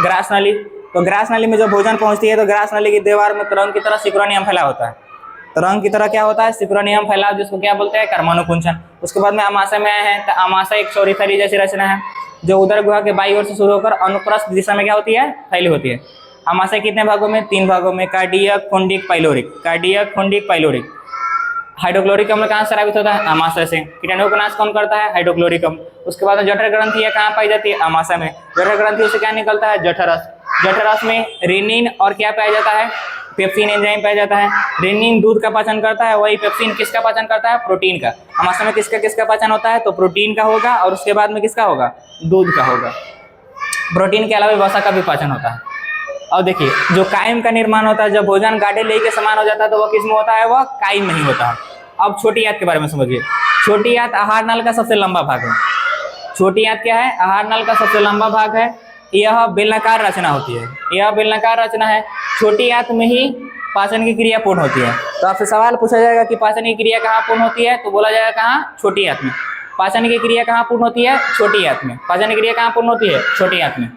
ग्रास नाली। तो ग्रास नाली में जब भोजन पहुंचती है तो ग्रास नाली की दीवार में तरंग की तरह सिक्रोनियम फैला होता है। तरंग की तरह क्या होता है, सिक्रोनियम फैलाव, जिसको क्या बोलते हैं, कर्मानुकुंचन। उसके बाद में आमाशय में आए हैं, तो आमाशय एक चौड़ी जैसी रचना है जो उदर गुहा के बाई ओर से शुरू होकर अनुप्रस्थ दिशा में क्या होती है, फैली होती है। आमाशय कितने भागों में, 3 भागों में, cardiac, fundic, pyloric. Cardiac, fundic, pyloric. Hydrochloric अम्ल कहाँ से स्रावित होता है, आमाशय से। कीटाणुओं का नाश कौन करता है, हाइड्रोक्लोरिक अम्ल। उसके बाद में जठर ग्रंथि कहाँ पाई जाती है, आमाशय में। जठर ग्रंथियों से क्या निकलता है, जठरस। जठरस में रेनिन और क्या पाया जाता है, पेप्सिन एंजाइम पाया जाता है। रेनिन दूध का पाचन करता है, वही पेप्सिन किसका पाचन करता है, प्रोटीन का। आमाशय में किसका पाचन होता है, तो प्रोटीन का होगा, और उसके बाद में किसका होगा, दूध का होगा। प्रोटीन के अलावा वसा का भी पाचन होता है। और देखिए, जो कायम का निर्माण होता है, जब भोजन गाढ़े लेई के समान हो जाता है, तो वह किस में होता है, वह कायम में ही होता है। अब छोटी आंत के बारे में समझिए। छोटी आंत आहार नाल का सबसे लंबा भाग है। छोटी आंत क्या है, आहार नाल का सबसे लंबा भाग है। यह बेलनाकार रचना होती है, यह बेलनाकार रचना है। छोटी आंत में ही पाचन की क्रिया पूर्ण होती है। तो आपसे सवाल पूछा जाएगा कि पाचन की क्रिया कहाँ पूर्ण होती है, तो बोला जाएगा कहाँ, छोटी आंत में। पाचन की क्रिया कहाँ पूर्ण होती है, छोटी आंत में। पाचन की क्रिया कहाँ पूर्ण होती है, छोटी आंत में।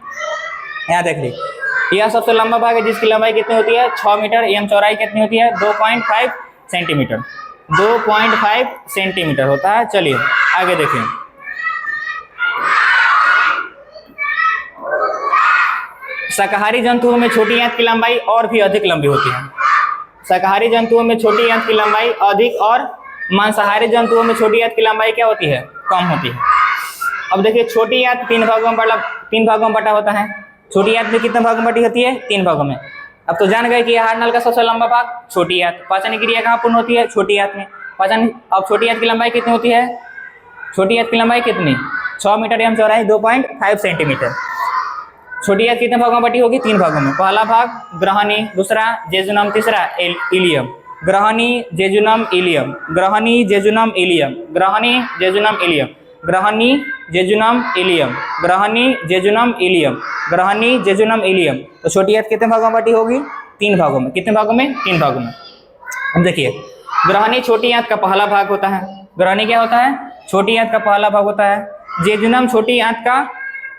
यहाँ देख लीजिए, यह सबसे लंबा भाग है, जिसकी लंबाई कितनी होती है, 6 मीटर। एवं चौड़ाई कितनी होती है, 2.5 सेंटीमीटर। 2.5 सेंटीमीटर होता है। चलिए आगे देखिए। शाकाहारी जंतुओं में छोटी आंत की लंबाई और भी अधिक लंबी होती है। शाकाहारी जंतुओं में छोटी आंत की लंबाई अधिक, और मांसाहारी जंतुओं में छोटी आंत की लंबाई क्या होती है, कम होती है। अब देखिए, छोटी आंत 3 भागों में बटा होता है। छोटी आंत में कितने भागों में बटी होती है, 3 भागों में। अब तो जान गए कि आहार नाल का सबसे लंबा भाग छोटी आंत। पाचन की क्रिया कहाँ पूर्ण होती है, छोटी आंत में। अब छोटी आंत की लंबाई कितनी होती है, छोटी आंत की लंबाई कितनी, 6 मीटर एवं चौड़ाई 2.5 सेंटीमीटर। छोटी आंत कितने भागों में बटी होगी, 3 भागों में। पहला भाग ग्रहणी, दूसरा जेजुनम, तीसरा इलियम। ग्रहणी, जेजुनम, इलियम। ग्रहणी, जेजुनम, इलियम। ग्रहणी, जेजुनम, इलियम। ग्रहणी, जेजुनम, इलियम। ग्रहणी, जेजुनम, इलियम। ग्रहणी, जेजुनम, इलियम। तो छोटी आंत कितने भागों में बटी होगी, 3 भागों में। कितने भागों में, 3 भागों में। अब देखिए, ग्रहणी छोटी आंत का पहला भाग होता है। ग्रहणी क्या होता है, छोटी आंत का पहला भाग होता है। जेजुनम छोटी आंत का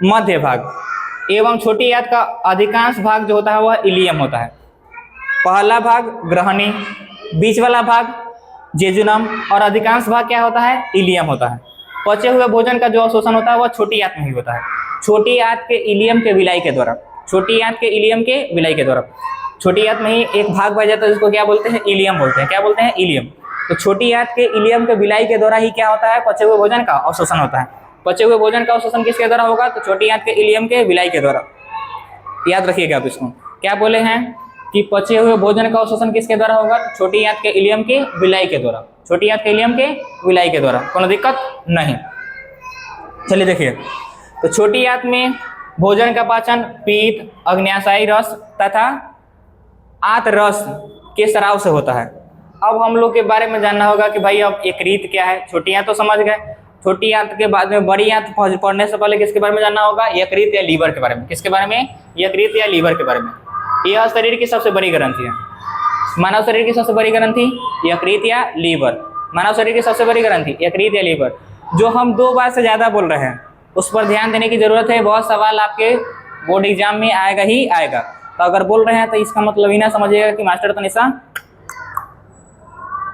मध्य भाग, एवं छोटी आंत का अधिकांश भाग जो होता है वह इलियम होता है। पहला भाग ग्रहणी, बीच वाला भाग जेजुनम, और अधिकांश भाग क्या होता है, इलियम होता है। पचे हुए भोजन का जो अवशोषण होता है वह छोटी आंत में ही होता है, छोटी आंत के इलियम के विलाई के द्वारा। छोटी आंत के इलियम के विलाई के द्वारा छोटी आंत में ही एक भाग पाया जाता है, जिसको क्या बोलते हैं, इलियम बोलते हैं। क्या बोलते हैं, इलियम। तो छोटी आंत के इलियम के विलाई के द्वारा ही क्या होता है, पचे हुए भोजन का अवशोषण होता है। पचे हुए भोजन का अवशोषण किसके द्वारा होगा, तो छोटी आंत के इलियम के विलाई के द्वारा। याद रखिएगा आप इसको, क्या बोले हैं कि पचे हुए भोजन का अवशोषण किसके द्वारा होगा, तो छोटी आंत के इलियम के विलाई के द्वारा। छोटी आंत के इलियम के विलाई के द्वारा, कोई दिक्कत नहीं। चलिए देखिए, तो छोटी आंत में भोजन का पाचन पीत, अग्न्याशयी रस तथा आंत रस के स्राव से होता है। अब हम लोग के बारे में जानना होगा कि भाई अब यकृत क्या है। छोटी आंत तो समझ गए, छोटी आंत के बाद में बड़ी आंत पढ़ने से पहले किसके बारे में जानना होगा, यकृत या लीवर के बारे में। किसके बारे में, यकृत या लीवर के बारे में। यह शरीर की सबसे बड़ी ग्रंथि है। मानव शरीर की सबसे बड़ी ग्रंथि यकृत या लीवर। मानव शरीर की सबसे बड़ी ग्रंथि यकृत या लीवर। जो हम 2 बार से ज़्यादा बोल रहे हैं उस पर ध्यान देने की जरूरत है। बहुत सवाल आपके बोर्ड एग्जाम में आएगा ही आएगा। तो अगर बोल रहे हैं तो इसका मतलब ही ना समझिएगा कि मास्टर तनिषा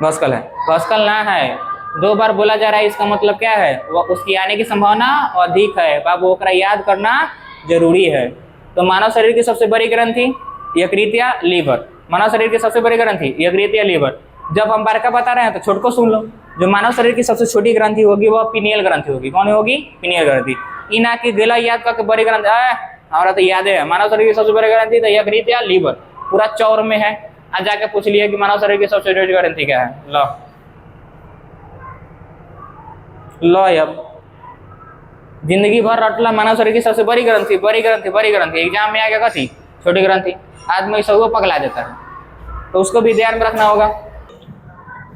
घोषकल है, घोषकल ना है। 2 बार बोला जा रहा है, इसका मतलब क्या है, वो उसकी आने की संभावना अधिक है, बाबू ओकरा याद करना जरूरी है। तो मानव शरीर की सबसे बड़ी ग्रंथि यकृत या लीवर, मानव शरीर की सबसे बड़ी ग्रंथि यकृत या लीवर। जब हम बड़का बता रहे हैं तो छोट को सुन लो, जो मानव शरीर की सबसे छोटी ग्रंथि होगी वह पीनियल ग्रंथि होगी। कौन होगी? पीनियल ग्रंथि। इना की गेला याद करके बड़ी ग्रंथि हमारा तो याद है, मानव शरीर की सबसे बड़ी ग्रंथि तो यकृत या लीवर, पूरा चौर में है। आज जाके पूछ लिया कि मानव शरीर की सबसे छोटी ग्रंथि क्या है, लो अब जिंदगी भर रटला मानव शरीर की सबसे बड़ी ग्रंथि, बड़ी ग्रंथि, बड़ी ग्रंथि, एग्जाम में आ गया कथी? छोटी ग्रंथि। आदमी सब पगला देता है, तो उसको भी ध्यान में रखना होगा।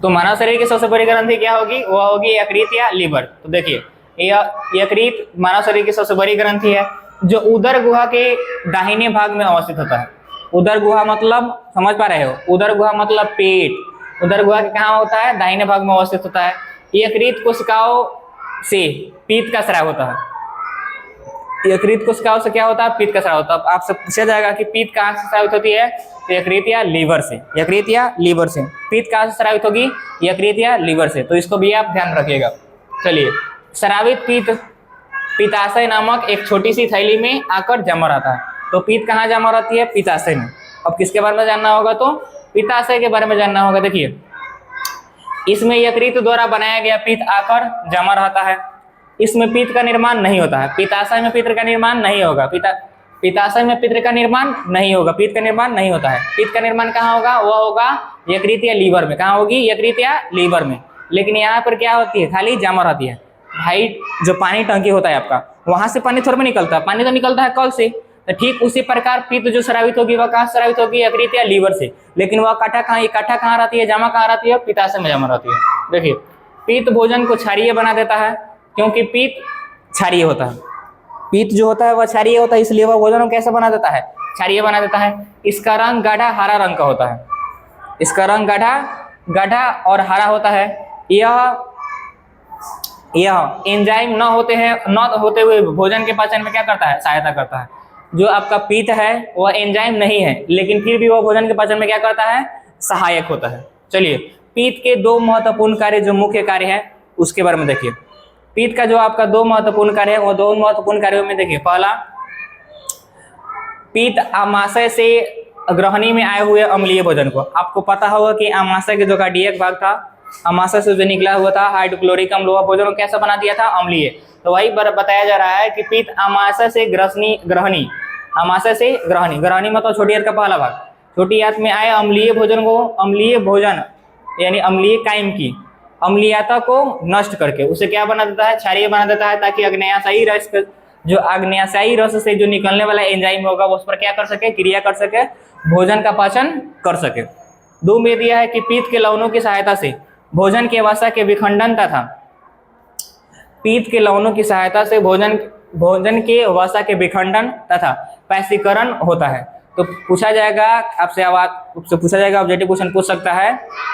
तो मानव शरीर की सबसे बड़ी ग्रंथि क्या होगी? वह होगी यकृत या लीवर। तो देखिए यकृत मानव शरीर की सबसे बड़ी ग्रंथि है, जो उदर गुहा के दाहिने भाग में अवस्थित होता है। उदर गुहा मतलब समझ पा रहे हो? उदर गुहा मतलब पेट। उदर गुहा के कहाँ होता है? दाहिने भाग में अवस्थित होता है। यकृत कोशिकाओं से पीत का स्राव होता है। यकृत कोशिकाओं से क्या होता है? पीत का स्राव होता है। आपसे पूछा जाएगा कि पीत कहाँ से स्रावित होती है? तो यकृत या लीवर से। यकृत या लीवर से। पीत कहाँ से स्रावित होगी? यकृत या लीवर से। तो इसको भी आप ध्यान रखिएगा। चलिए, स्रावित पीत पित्ताशय नामक एक छोटी सी थैली में आकर जमा रहता है। तो पीत कहाँ जमा रहती है? पित्ताशय में। अब किसके बारे में जानना होगा? तो पित्ताशय के बारे में जानना होगा। देखिए, इसमें यकृत द्वारा बनाया गया पीत आकर जमा रहता है। इसमें पीत का निर्माण नहीं होता है। पित्ताशय में पीत का निर्माण नहीं होगा। पित्ताशय में पीत का निर्माण नहीं होगा, पीत का निर्माण नहीं होता है। पीत का निर्माण कहाँ होगा? वह होगा यकृत या लीवर में। कहाँ होगी? यकृत या लीवर में। लेकिन यहाँ पर क्या होती है? खाली जमा रहती है। भाई, जो पानी टंकी होता है आपका, वहां से पानी थोड़ा में निकलता है, पानी तो निकलता है कल से। तो ठीक उसी प्रकार पीत जो स्रावित होगी वह कहाँ स्रावित होगी? यकृत या लीवर से। लेकिन वह इकट्ठा कहाँ रहती है? जमा कहाँ रहती है? पित्ताशय में जमा रहती है। देखिए, पीत भोजन को क्षारीय बना देता है, क्योंकि पीत क्षारीय होता है। पीत जो होता है वह क्षारीय होता है, इसलिए वह भोजन को कैसे बना देता है? क्षारीय बना देता है। इसका रंग गाढ़ा हरा रंग का होता है। इसका रंग गाढ़ा और हरा होता है। यह एंजाइम न होते हुए भोजन के पाचन में क्या करता है? सहायता करता है। जो आपका पीत है वह एंजाइम नहीं है, लेकिन फिर भी वह भोजन के पाचन में क्या करता है? सहायक होता है। चलिए, पीत के 2 महत्वपूर्ण कार्य, जो मुख्य कार्य है उसके बारे में देखिए। पीत का जो आपका 2 महत्वपूर्ण कार्य है, वो 2 महत्वपूर्ण कार्यों में देखिए। पहला, पीत आमाशय से ग्रहणी में आए हुए अम्लीय भोजन को, आपको पता होगा कि आमाशय के जो कार्डियक भाग था, आमाशय से जो निकला हुआ था हाइड्रोक्लोरिक अम्ल, वह भोजन को कैसा बना दिया था? अम्लीय। तो वही बताया जा रहा है कि पीत आमाशय से ग्रहणी, आमाशय से ग्रहणी मतलब छोटी आंत का पहला भाग, छोटी आंत में आए अम्लीय भोजन को, अम्लीय भोजन यानी अम्लीय कायम की अम्लीयता को नष्ट करके उसे क्या बना देता है? क्षारीय बना देता है, ताकि आग्नेयाशयी रस से जो निकलने वाला एंजाइम होगा वो उस पर क्या कर सके? क्रिया कर सके, भोजन का पाचन कर सके। 2 में दिया है कि पीत के लवणों की सहायता से भोजन के वसा के विखंडन तथा पीत के लवणों की सहायता से भोजन के वसा के विखंडन तथा पैसीकरण होता है। तो पूछा जाएगा आपसे पूछा जाएगा, ऑब्जेक्टिव क्वेश्चन पूछ सकता है,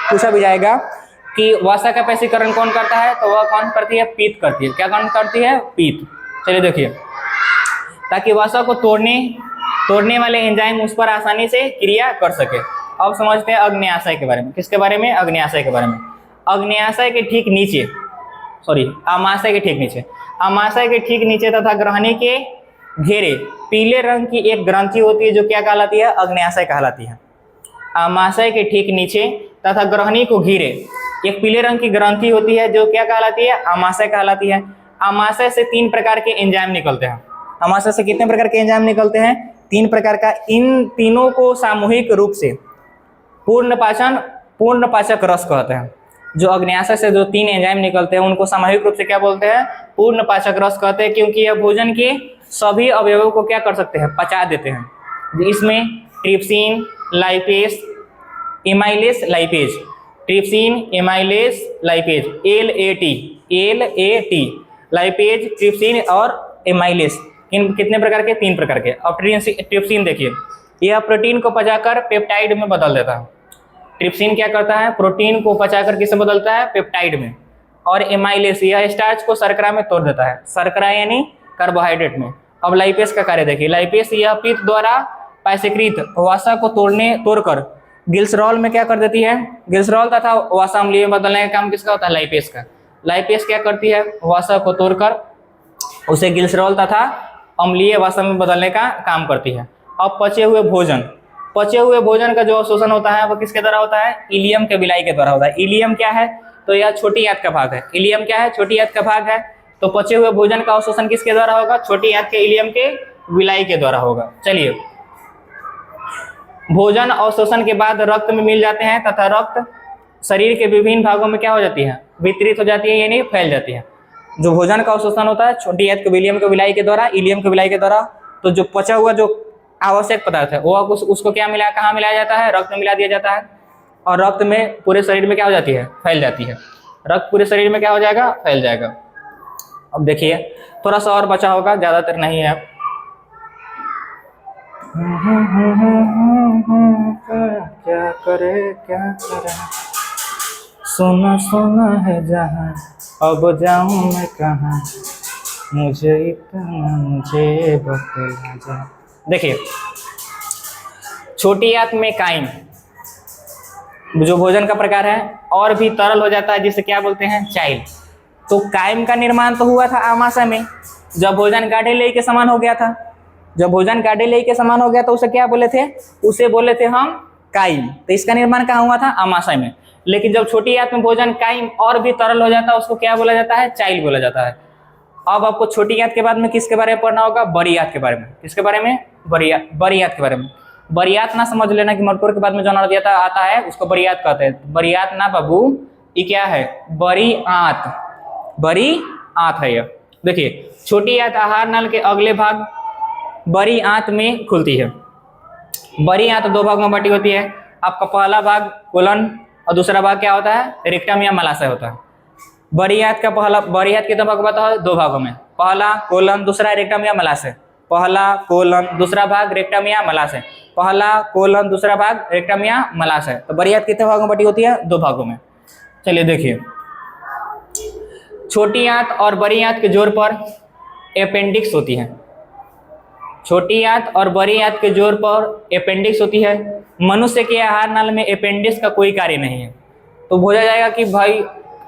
पूछा भी जाएगा कि वसा का पैसीकरण कौन करता है? तो वह कौन करती है? पीत करती है। क्या कौन करती है? पीत। चलिए देखिए, ताकि वसा को तोड़ने वाले एंजाइम उस पर आसानी से क्रिया कर सके। अब समझते हैं अग्न्याशय के बारे में। किसके बारे में? अग्न्याशय के बारे में। अग्न्याशय के ठीक नीचे, आमाशय के ठीक नीचे, आमाशय के ठीक नीचे तथा ग्रहणी के घेरे पीले रंग की एक ग्रंथि होती है, जो क्या कहलाती है? अग्न्याशय कहलाती है। आमाशय के ठीक नीचे तथा ग्रहणी को घेरे एक पीले रंग की ग्रंथि होती है, जो क्या कहलाती है? आमाशय कहलाती है। आमाशय से 3 प्रकार के एंजाइम निकलते हैं। आमाशय से कितने प्रकार के एंजाइम निकलते हैं? 3 प्रकार का। इन तीनों को सामूहिक रूप से पूर्ण पाचक रस कहते हैं। जो अग्न्याशय से जो 3 एंजाइम निकलते हैं उनको सामूहिक रूप से क्या बोलते हैं? पूर्ण पाचक रस कहते हैं, क्योंकि यह भोजन के सभी अवयवों को क्या कर सकते हैं? पचा देते हैं। इसमें trypsin, lipase, amylase lipase, trypsin, amylase lipase, LAT lipase, trypsin और एमाइलेज, कितने प्रकार के? 3 प्रकार के। अब ट्रिप्सिन देखिए, यह प्रोटीन को पचाकर पेप्टाइड में बदल देता है। ट्रिप्सिन क्या करता है? प्रोटीन को पचाकर किसे बदलता है? पेप्टाइड में। और एमाइलेज, यह स्टार्च को शर्करा में तोड़ देता है, शर्करा यानी कार्बोहाइड्रेट में। अब लाइपेज का कार्य देखिए। लाइपेज यह पीत द्वारा पाइसेकृत वसा को तोड़कर ग्लिसरॉल में क्या कर देती है, ग्लिसरॉल तथा वसा अम्लीय में बदलने का काम किसका होता है, लाइपेज का। लाइपेज क्या करती है, वसा को तोड़कर उसे ग्लिसरॉल तथा अम्लीय वसा में बदलने का काम करती है। अब पचे हुए भोजन का जो अवशोषण होता है वो किसके द्वारा होता है, इलियम के विलाई के द्वारा होता है। इलियम क्या है, तो यह छोटी आंत का भाग है। इलियम क्या है, छोटी आंत का भाग है। तो पचे हुए भोजन का अवशोषण किसके द्वारा होगा, छोटी आंत के इलियम के विलाई के द्वारा होगा। चलिए, भोजन अवशोषण के बाद रक्त में मिल जाते हैं तथा रक्त शरीर के विभिन्न भागों में क्या हो जाती है, वितरित हो जाती है, यानी फैल जाती है। जो भोजन का अवशोषण होता है छोटी आंत के इलियम के विलाई के द्वारा, इलियम के विलाई के द्वारा, तो जो पचा हुआ जो आवश्यक पदार्थ है वो उसको क्या मिला, कहाँ मिलाया जाता है, रक्त में मिला दिया जाता है। और रक्त में पूरे शरीर में क्या हो जाती है, फैल जाती है। रक्त पूरे शरीर में क्या हो जाएगा, फैल जाएगा। अब देखिए थोड़ा सा और बचा होगा, ज्यादातर नहीं है। क्या करे सोना सोना है जहां, अब जाऊं मैं कहां, मुझे बतला जा। देखिए, छोटी आंत में काइम जो भोजन का प्रकार है और भी तरल हो जाता है, जिसे क्या बोलते हैं, चाइल। तो काइम का निर्माण तो हुआ था आमाशय में, जब भोजन गाढ़े लेई के समान हो गया था। जब भोजन गाढ़े लेई के समान हो गया तो उसे क्या बोले थे, उसे बोले थे हम काइम। तो इसका निर्माण कहाँ हुआ था, आमाशय में। लेकिन जब छोटी आंत में भोजन काइम और भी तरल हो जाता है उसको क्या बोला जाता है, चाइल बोला जाता है। अब आपको छोटी आंत के बाद में किसके बारे में पढ़ना होगा, बड़ी आंत के बारे में। किसके बारे में, बड़ी आंत के बारे में। बड़ी आंत ना समझ लेना कि मटकोर के बाद में जो नर्दिया आता है उसको बड़ी आंत कहते हैं। बड़ी आंत ना बाबू, ये क्या है, बड़ी आंत, बड़ी आंत है यह। देखिए, छोटी आंत आहार नल के अगले भाग बड़ी आंत में खुलती है। बड़ी आंत दो भाग में बटी होती है। आपका पहला भाग कोलन और दूसरा भाग क्या होता है, रेक्टम या मलाशय होता है। बड़ी आंत कितना भाग होता है, दो भागों में, पहला कोलन, दूसरा रेक्टम या मलाशय। पहला कोलन, दूसरा भाग रेक्टम या मलाशय। पहला कोलन, दूसरा भाग रेक्टम या मलाशय। तो बड़ी आंत कितने भागों में बटी होती है, दो भागों में। चलिए देखिए, छोटी आंत और बड़ी आंत के जोड़ पर अपेंडिक्स होती है। छोटी आंत और बड़ी आंत के जोड़ पर अपेंडिक्स होती है। मनुष्य के आहार नल में अपेंडिक्स का कोई कार्य नहीं है। तो बोला जाएगा कि भाई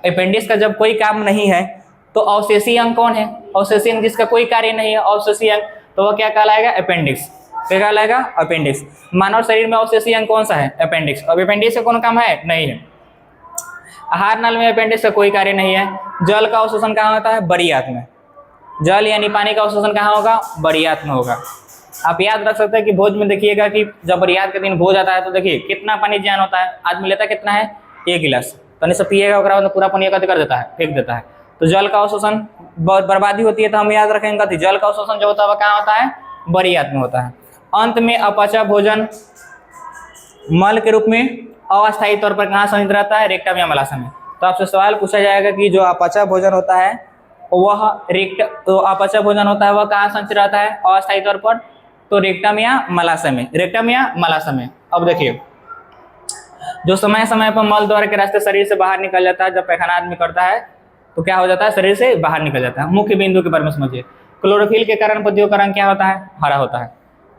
अपेंडिक्स का जब कोई काम नहीं है तो अवशेषी अंग कौन है, अवशेषी अंग जिसका कोई कार्य नहीं है, अवशेषी अंग, तो वह क्या कहलाएगा, अपेंडिक्स। क्या कहलाएगा, अपेंडिक्स। मानव शरीर में अवशेषी अंग कौन सा है, अपेंडिक्स। अब अपेंडिक्स का कौन काम है, नहीं है। आहार नल में अपेंडिक्स का कोई कार्य नहीं है। जल का अवशोषण कहाँ होता है, बड़ी आंत में। जल यानी पानी का अवशोषण कहाँ होगा, बड़ी आंत में होगा। आप याद रख सकते हैं कि भोज में देखिएगा कि जब बरियात के दिन भोज आता है तो देखिए कितना पानी ज्ञान होता है। आदमी लेता कितना है, 1 गिलास, पानी से पिएगा और पूरा पानी एकत्र कर देता है, फेंक देता है। तो जल का अवशोषण बहुत बर्बादी होती है। तो हम याद रखेंगे कि जल का अवशोषण जो होता है वह कहाँ होता है, बड़ी आंत में होता है। अंत में अपचा भोजन मल के रूप में अस्थायी तौर पर कहाँ संचित रहता है, रेक्टम या मलाशय में। तो आपसे सवाल पूछा जाएगा कि जो अपचा भोजन होता है वह अपचा भोजन होता है वह कहाँ संचित रहता है अस्थायी तौर पर, तो रेक्टम या मलाशय में, रेक्टम या मलाशय में। अब देखिए, जो समय समय पर मल द्वार के रास्ते शरीर से बाहर निकल जाता है, जब पैखाना आदमी करता है तो क्या हो जाता है, शरीर से बाहर निकल जाता है। मुख्य बिंदु के बारे में समझिए। क्लोरोफिल के कारण पत्तियों का रंग क्या होता है, हरा होता है।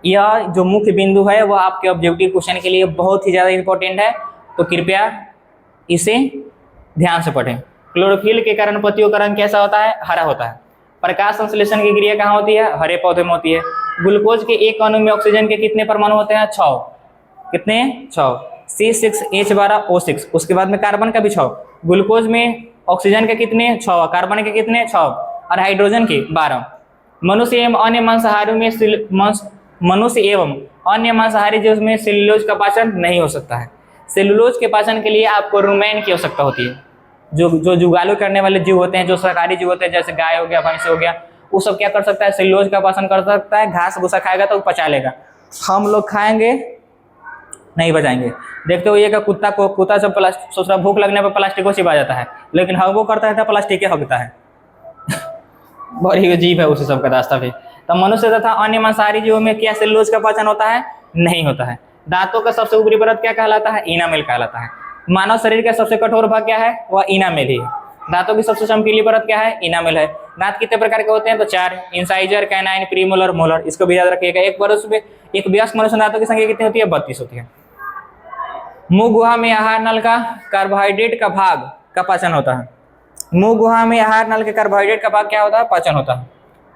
यह जो मुख्य बिंदु है वह आपके ऑब्जेक्टिव क्वेश्चन के लिए बहुत ही ज़्यादा इंपॉर्टेंट है, तो कृपया इसे ध्यान से पढ़ें। क्लोरोफिल के कारण पत्तियों का रंग कैसा होता है, हरा होता है। प्रकाश संश्लेषण की क्रिया कहाँ होती है, हरे पौधे में होती है। ग्लूकोज के एक अणु में ऑक्सीजन के कितने परमाणु होते हैं, 6। कितने, 6। C6H12O6। उसके बाद में कार्बन का भी 6। ग्लूकोज में ऑक्सीजन के कितने, 6, कार्बन के कितने, 6, और हाइड्रोजन के 12। मनुष्य एवं अन्य मांसाहारी जीव में सेलुलोज का पाचन नहीं हो सकता है। सेलुलोज के पाचन के लिए आपको रुमेन की आवश्यकता होती है। जो जुगालू करने वाले जीव होते हैं, जो शाकाहारी जीव होते हैं, जैसे गाय हो गया, भैंस हो गया, वो सब क्या कर सकता है, सेलुलोज का पाचन कर सकता है। घास भूसा खाएगा तो पचा लेगा। हम लोग खाएंगे नहीं बचाएंगे। देखते हो ये का कुत्ता जब सोच रहा भूख लगने पर प्लास्टिक को चिपा जाता है, लेकिन हम वो करता है तो प्लास्टिक हगता है। बड़ी अजीब है उसे सबका रास्ता भी। तो मनुष्य तथा अन्य मांसाहारी जीवों में क्या सेलुलोज का पाचन होता है, नहीं होता है। दांतों का सबसे ऊपरी परत क्या कहलाता है, इनामेल कहलाता है। मानव शरीर का सबसे कठोर भाग क्या है, वह इनामेल ही है। दांतों की सबसे चमकीली परत क्या है, इनामेल है। दांत कितने प्रकार के होते हैं, तो 4, इंसाइजर, कैनाइन, प्रीमोलर, मोलर। इसको भी याद रखिएगा। एक वयस्क मनुष्य दांतों की संख्या कितनी होती है? 32 होती है। मुंह गुहा में आहार नल का कार्बोहाइड्रेट का भाग का पाचन होता है। मुंह गुहा में आहार नल के कार्बोहाइड्रेट का भाग क्या होता है? पाचन होता है।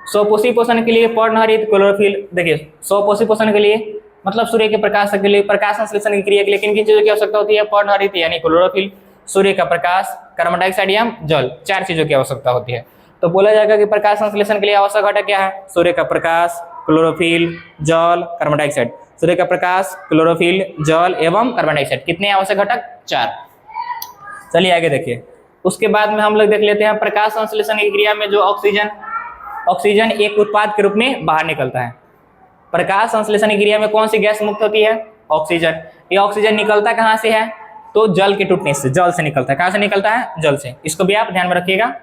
स्वपोषी पोषण के लिए पर्णहरित क्लोरोफिल, देखिए स्वपोषी पोषण के लिए मतलब सूर्य के प्रकाश के लिए, प्रकाश संश्लेषण की क्रिया के लिए किन किन चीजों की आवश्यकता होती है? पर्णहरित यानी क्लोरोफिल, सूर्य का प्रकाश, कार्बन डाइऑक्साइड या जल, 4 चीजों की आवश्यकता होती है। तो बोला जाएगा कि प्रकाश संश्लेषण के लिए आवश्यक घटक क्या है? सूर्य का प्रकाश, क्लोरोफिल, जल, कार्बन डाइऑक्साइड। सूर्य का प्रकाश, क्लोरोफिल, जल एवं कार्बन डाइऑक्साइड, कितने आवश्यक घटक? 4। चलिए आगे देखिए। उसके बाद में हम लोग देख लेते हैं प्रकाश संश्लेषण की क्रिया में जो ऑक्सीजन एक उत्पाद के रूप में बाहर निकलता है। प्रकाश संश्लेषण की क्रिया में कौन सी गैस मुक्त होती है? ऑक्सीजन। ये ऑक्सीजन निकलता कहाँ से है? तो जल के टूटने से, जल से निकलता है। कहाँ से निकलता है? जल से। इसको भी आप ध्यान में रखिएगा,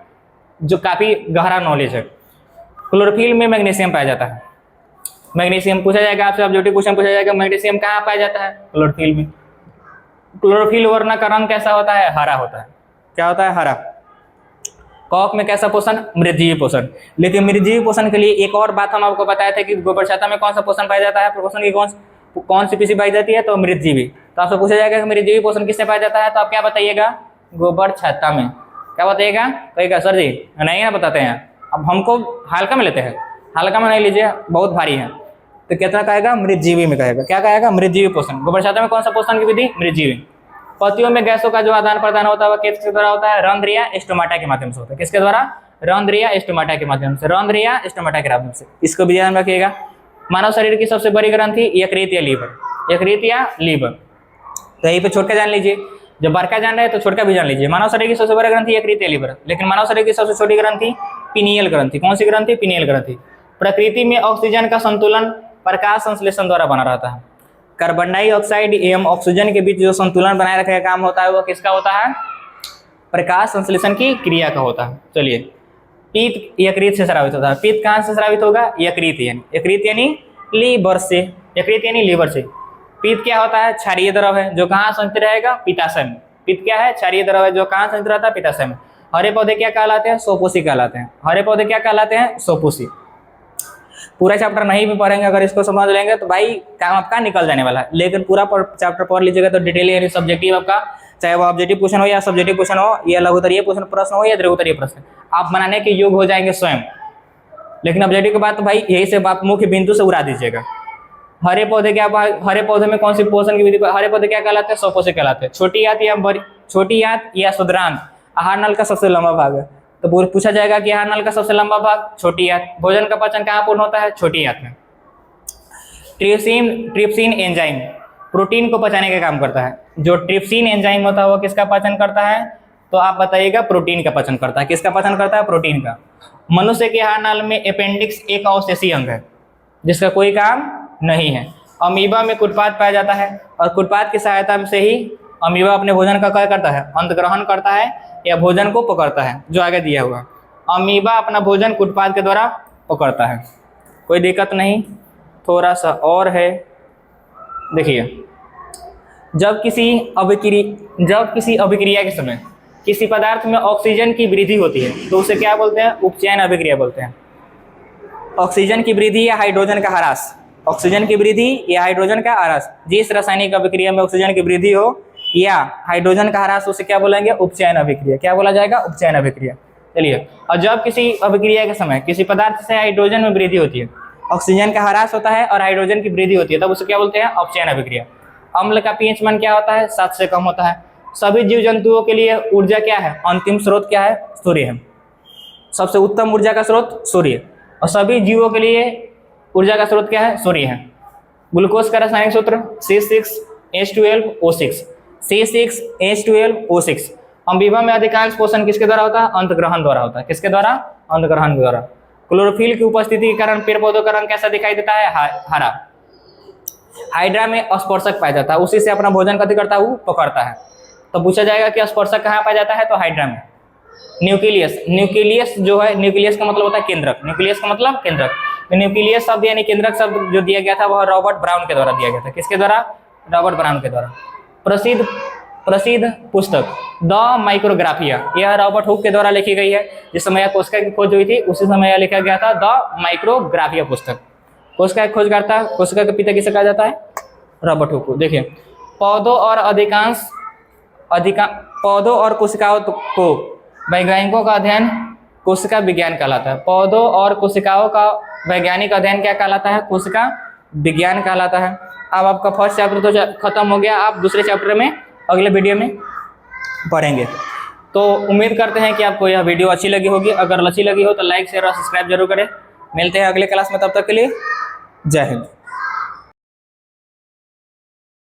जो काफी गहरा नॉलेज है। क्लोरोफिल में मैग्नीशियम पाया जाता है। मैग्नीशियम पूछा जाएगा आपसे, ऑब्जेक्टिव क्वेश्चन पूछा जाएगा, मैग्नीशियम कहाँ पाया जाता है? क्लोरोफिल में। क्लोरोफिल वर्ण का रंग कैसा होता है? हरा होता है। क्या होता है? हरा। कॉक में कैसा पोषण? मृतजीवी पोषण। लेकिन मृतजीवी पोषण के लिए एक और बात हम आपको बताया था कि गोबर छाता में कौन सा पोषण पाया जाता है? पोषण की कौन सी पीसी पाई जाती है? तो मृतजीवी। तो आपसे पूछा जाएगा कि मृतजीवी पोषण किससे पाया जाता है? तो आप क्या बताइएगा? गोबर छाता में। क्या बताइएगा? कहेगा सर जी नहीं ना बताते हैं, अब हमको हल्का में लेते हैं। हल्का में नहीं लीजिए, बहुत भारी है। तो कितना कहेगा? मृतजीवी में कहेगा। क्या कहेगा? मृतजीवी पोषण। गोबर छाता में कौन सा पोषण की विधि? मृतजीवी। पत्तियों में गैसों का जो आदान प्रदान होता है वह किसके द्वारा होता है? रंध्र या स्टोमाटा के माध्यम से होता है। किसके द्वारा? रंध्र या स्टोमाटा के माध्यम से। रंध्र या स्टोमाटा के माध्यम से, इसको भी ध्यान रखिएगा। मानव शरीर की सबसे बड़ी ग्रंथि यकृत या लीवर। यकृत या लीवर। तो यहीं पे छोटका जान लीजिए, जब बड़का जान रहे हैं तो छोटका भी जान लीजिए। मानव शरीर की सबसे बड़ी ग्रंथि यकृत या लीवर, लेकिन मानव शरीर की सबसे छोटी ग्रंथि पिनियल ग्रंथि। कौन सी ग्रंथि? पिनियल ग्रंथि। प्रकृति में ऑक्सीजन का संतुलन प्रकाश संश्लेषण द्वारा बना रहता है। कार्बन डाइऑक्साइड एवं ऑक्सीजन के बीच जो संतुलन बनाए रखने का काम होता है वो किसका होता है? प्रकाश संश्लेषण की क्रिया का होता है। चलिए, पित्त यकृत से स्रावित होता है। पित्त कहाँ से स्रावित होगा? यकृत यानी लीवर से। यकृत यानी लीवर से। पित्त क्या होता है? क्षारीय द्रव है जो कहाँ संचित रहेगा? पित्ताशय में। पित्त क्या है? क्षारीय द्रव है जो कहाँ संचित रहता है? पित्ताशय में। हरे पौधे क्या कहलाते हैं? स्वपोषी कहलाते हैं। हरे पौधे क्या कहलाते हैं? स्वपोषी। पूरा चैप्टर नहीं भी पढ़ेंगे, अगर इसको समझ लेंगे तो भाई काम आपका निकल जाने वाला है। लेकिन पूरा चैप्टर पढ़ लीजिएगा तो डिटेल यानी सब्जेक्टिव आपका, चाहे वो ऑब्जेक्टिव क्वेश्चन हो या सब्जेक्टिव क्वेश्चन हो, या लघुत्तरीय प्रश्न हो या दीर्घोत्तरीय प्रश्न, आप बनाने के योग्य हो जाएंगे स्वयं। लेकिन ऑब्जेक्टिव के बाद तो भाई यही से आप मुख्य बिंदु से उड़ा दीजिएगा। हरे पौधे क्या? हरे पौधे में कौन सी पोषण की विधि? हरे पौधे क्या कहलाते हैं? स्वपोषी कहलाते हैं। छोटी आंत या सुद्रांत आहार नल का सबसे लंबा भाग है। तो पूछा जाएगा कि आहार नल का सबसे लंबा भाग छोटी आंत। भोजन का पाचन कहाँ पूर्ण होता है? छोटी आंत में। ट्रिप्सिन एंजाइम प्रोटीन को पचाने का काम करता है। जो ट्रिप्सिन एंजाइम होता है वो किसका पाचन करता है? तो आप बताइएगा प्रोटीन का पाचन करता है। किसका पाचन करता है? प्रोटीन का। मनुष्य के आहार नल में अपेंडिक्स एक अवशेषीय अंग है जिसका कोई काम नहीं है। अमीबा में कुटपाद पाया जाता है और कुटपाद की सहायता से ही अमीबा अपने भोजन का क्या करता है? अंत ग्रहण करता है या भोजन को पकड़ता है, जो आगे दिया हुआ। अमीबा अपना भोजन कुटपाद के द्वारा पकड़ता है। कोई दिक्कत नहीं, थोड़ा सा और है। देखिए, जब किसी अभिक्रिया के समय किसी पदार्थ में ऑक्सीजन की वृद्धि होती है तो उसे क्या बोलते हैं? उपचयन अभिक्रिया बोलते हैं। ऑक्सीजन की वृद्धि या हाइड्रोजन का ह्रास, ऑक्सीजन की वृद्धि या हाइड्रोजन का ह्रास, जिस रासायनिक अभिक्रिया में ऑक्सीजन की वृद्धि हो या हाइड्रोजन का ह्रास, उसे क्या बोलेंगे? उपचयन अभिक्रिया। क्या बोला जाएगा? उपचयन अभिक्रिया। चलिए, और जब किसी अभिक्रिया के समय किसी पदार्थ से हाइड्रोजन में वृद्धि होती है, ऑक्सीजन का ह्रास होता है और हाइड्रोजन की वृद्धि होती है, तब उसे क्या बोलते हैं? अपचयन अभिक्रिया। अम्ल का पीएच मान क्या होता है? 7 से कम होता है। सभी जीव जंतुओं के लिए ऊर्जा क्या है? अंतिम स्रोत क्या है? सूर्य है। सबसे उत्तम ऊर्जा का स्रोत सूर्य, और सभी जीवों के लिए ऊर्जा का स्रोत क्या है? सूर्य है। ग्लूकोज का रासायनिक सूत्र C6H12O6। C6H12O6। अमीबा में अधिकांश पोषण किसके द्वारा होता है? अंतग्रहण द्वारा होता है। किसके द्वारा? अंतग्रहण द्वारा। क्लोरोफिल की उपस्थिति के कारण पेड़ पौधों का रंग कैसा दिखाई देता है? हरा। हाइड्रा में स्पर्शक पाया जाता है, उसी से अपना भोजन कथी करता है? वो पकड़ता है। तो पूछा जाएगा कि स्पर्शक कहाँ पाया जाता है? तो हाइड्रा में। न्यूक्लियस जो है, न्यूक्लियस का मतलब होता है केंद्रक। न्यूक्लियस का मतलब केंद्रक। तो न्यूक्लियस शब्द यानी केंद्रक शब्द जो दिया गया था वह रॉबर्ट ब्राउन के द्वारा दिया गया था। किसके द्वारा? रॉबर्ट ब्राउन के द्वारा। प्रसिद्ध पुस्तक द माइक्रोग्राफिया, यह रॉबर्ट हुक के द्वारा लिखी गई है। जिस समय कोशिका की खोज हुई थी उसी समय यह लिखा गया था द माइक्रोग्राफिया पुस्तक। कोशिका की खोजकर्ता, कोशिका के पिता किसे कहा जाता है? रॉबर्ट हुक को। देखिए, पौधों और कोशिकाओं को वैज्ञानिकों का अध्ययन कोशिका विज्ञान कहलाता है। पौधों और कोशिकाओं का वैज्ञानिक अध्ययन क्या कहलाता है? कोशिका विज्ञान कहलाता है। अब आपका फर्स्ट चैप्टर तो खत्म हो गया, आप दूसरे चैप्टर में अगले वीडियो में पढ़ेंगे। तो उम्मीद करते हैं कि आपको यह वीडियो अच्छी लगी होगी। अगर अच्छी लगी हो तो लाइक शेयर और सब्सक्राइब जरूर करें। मिलते हैं अगले क्लास में, तब तक के लिए जय हिंद।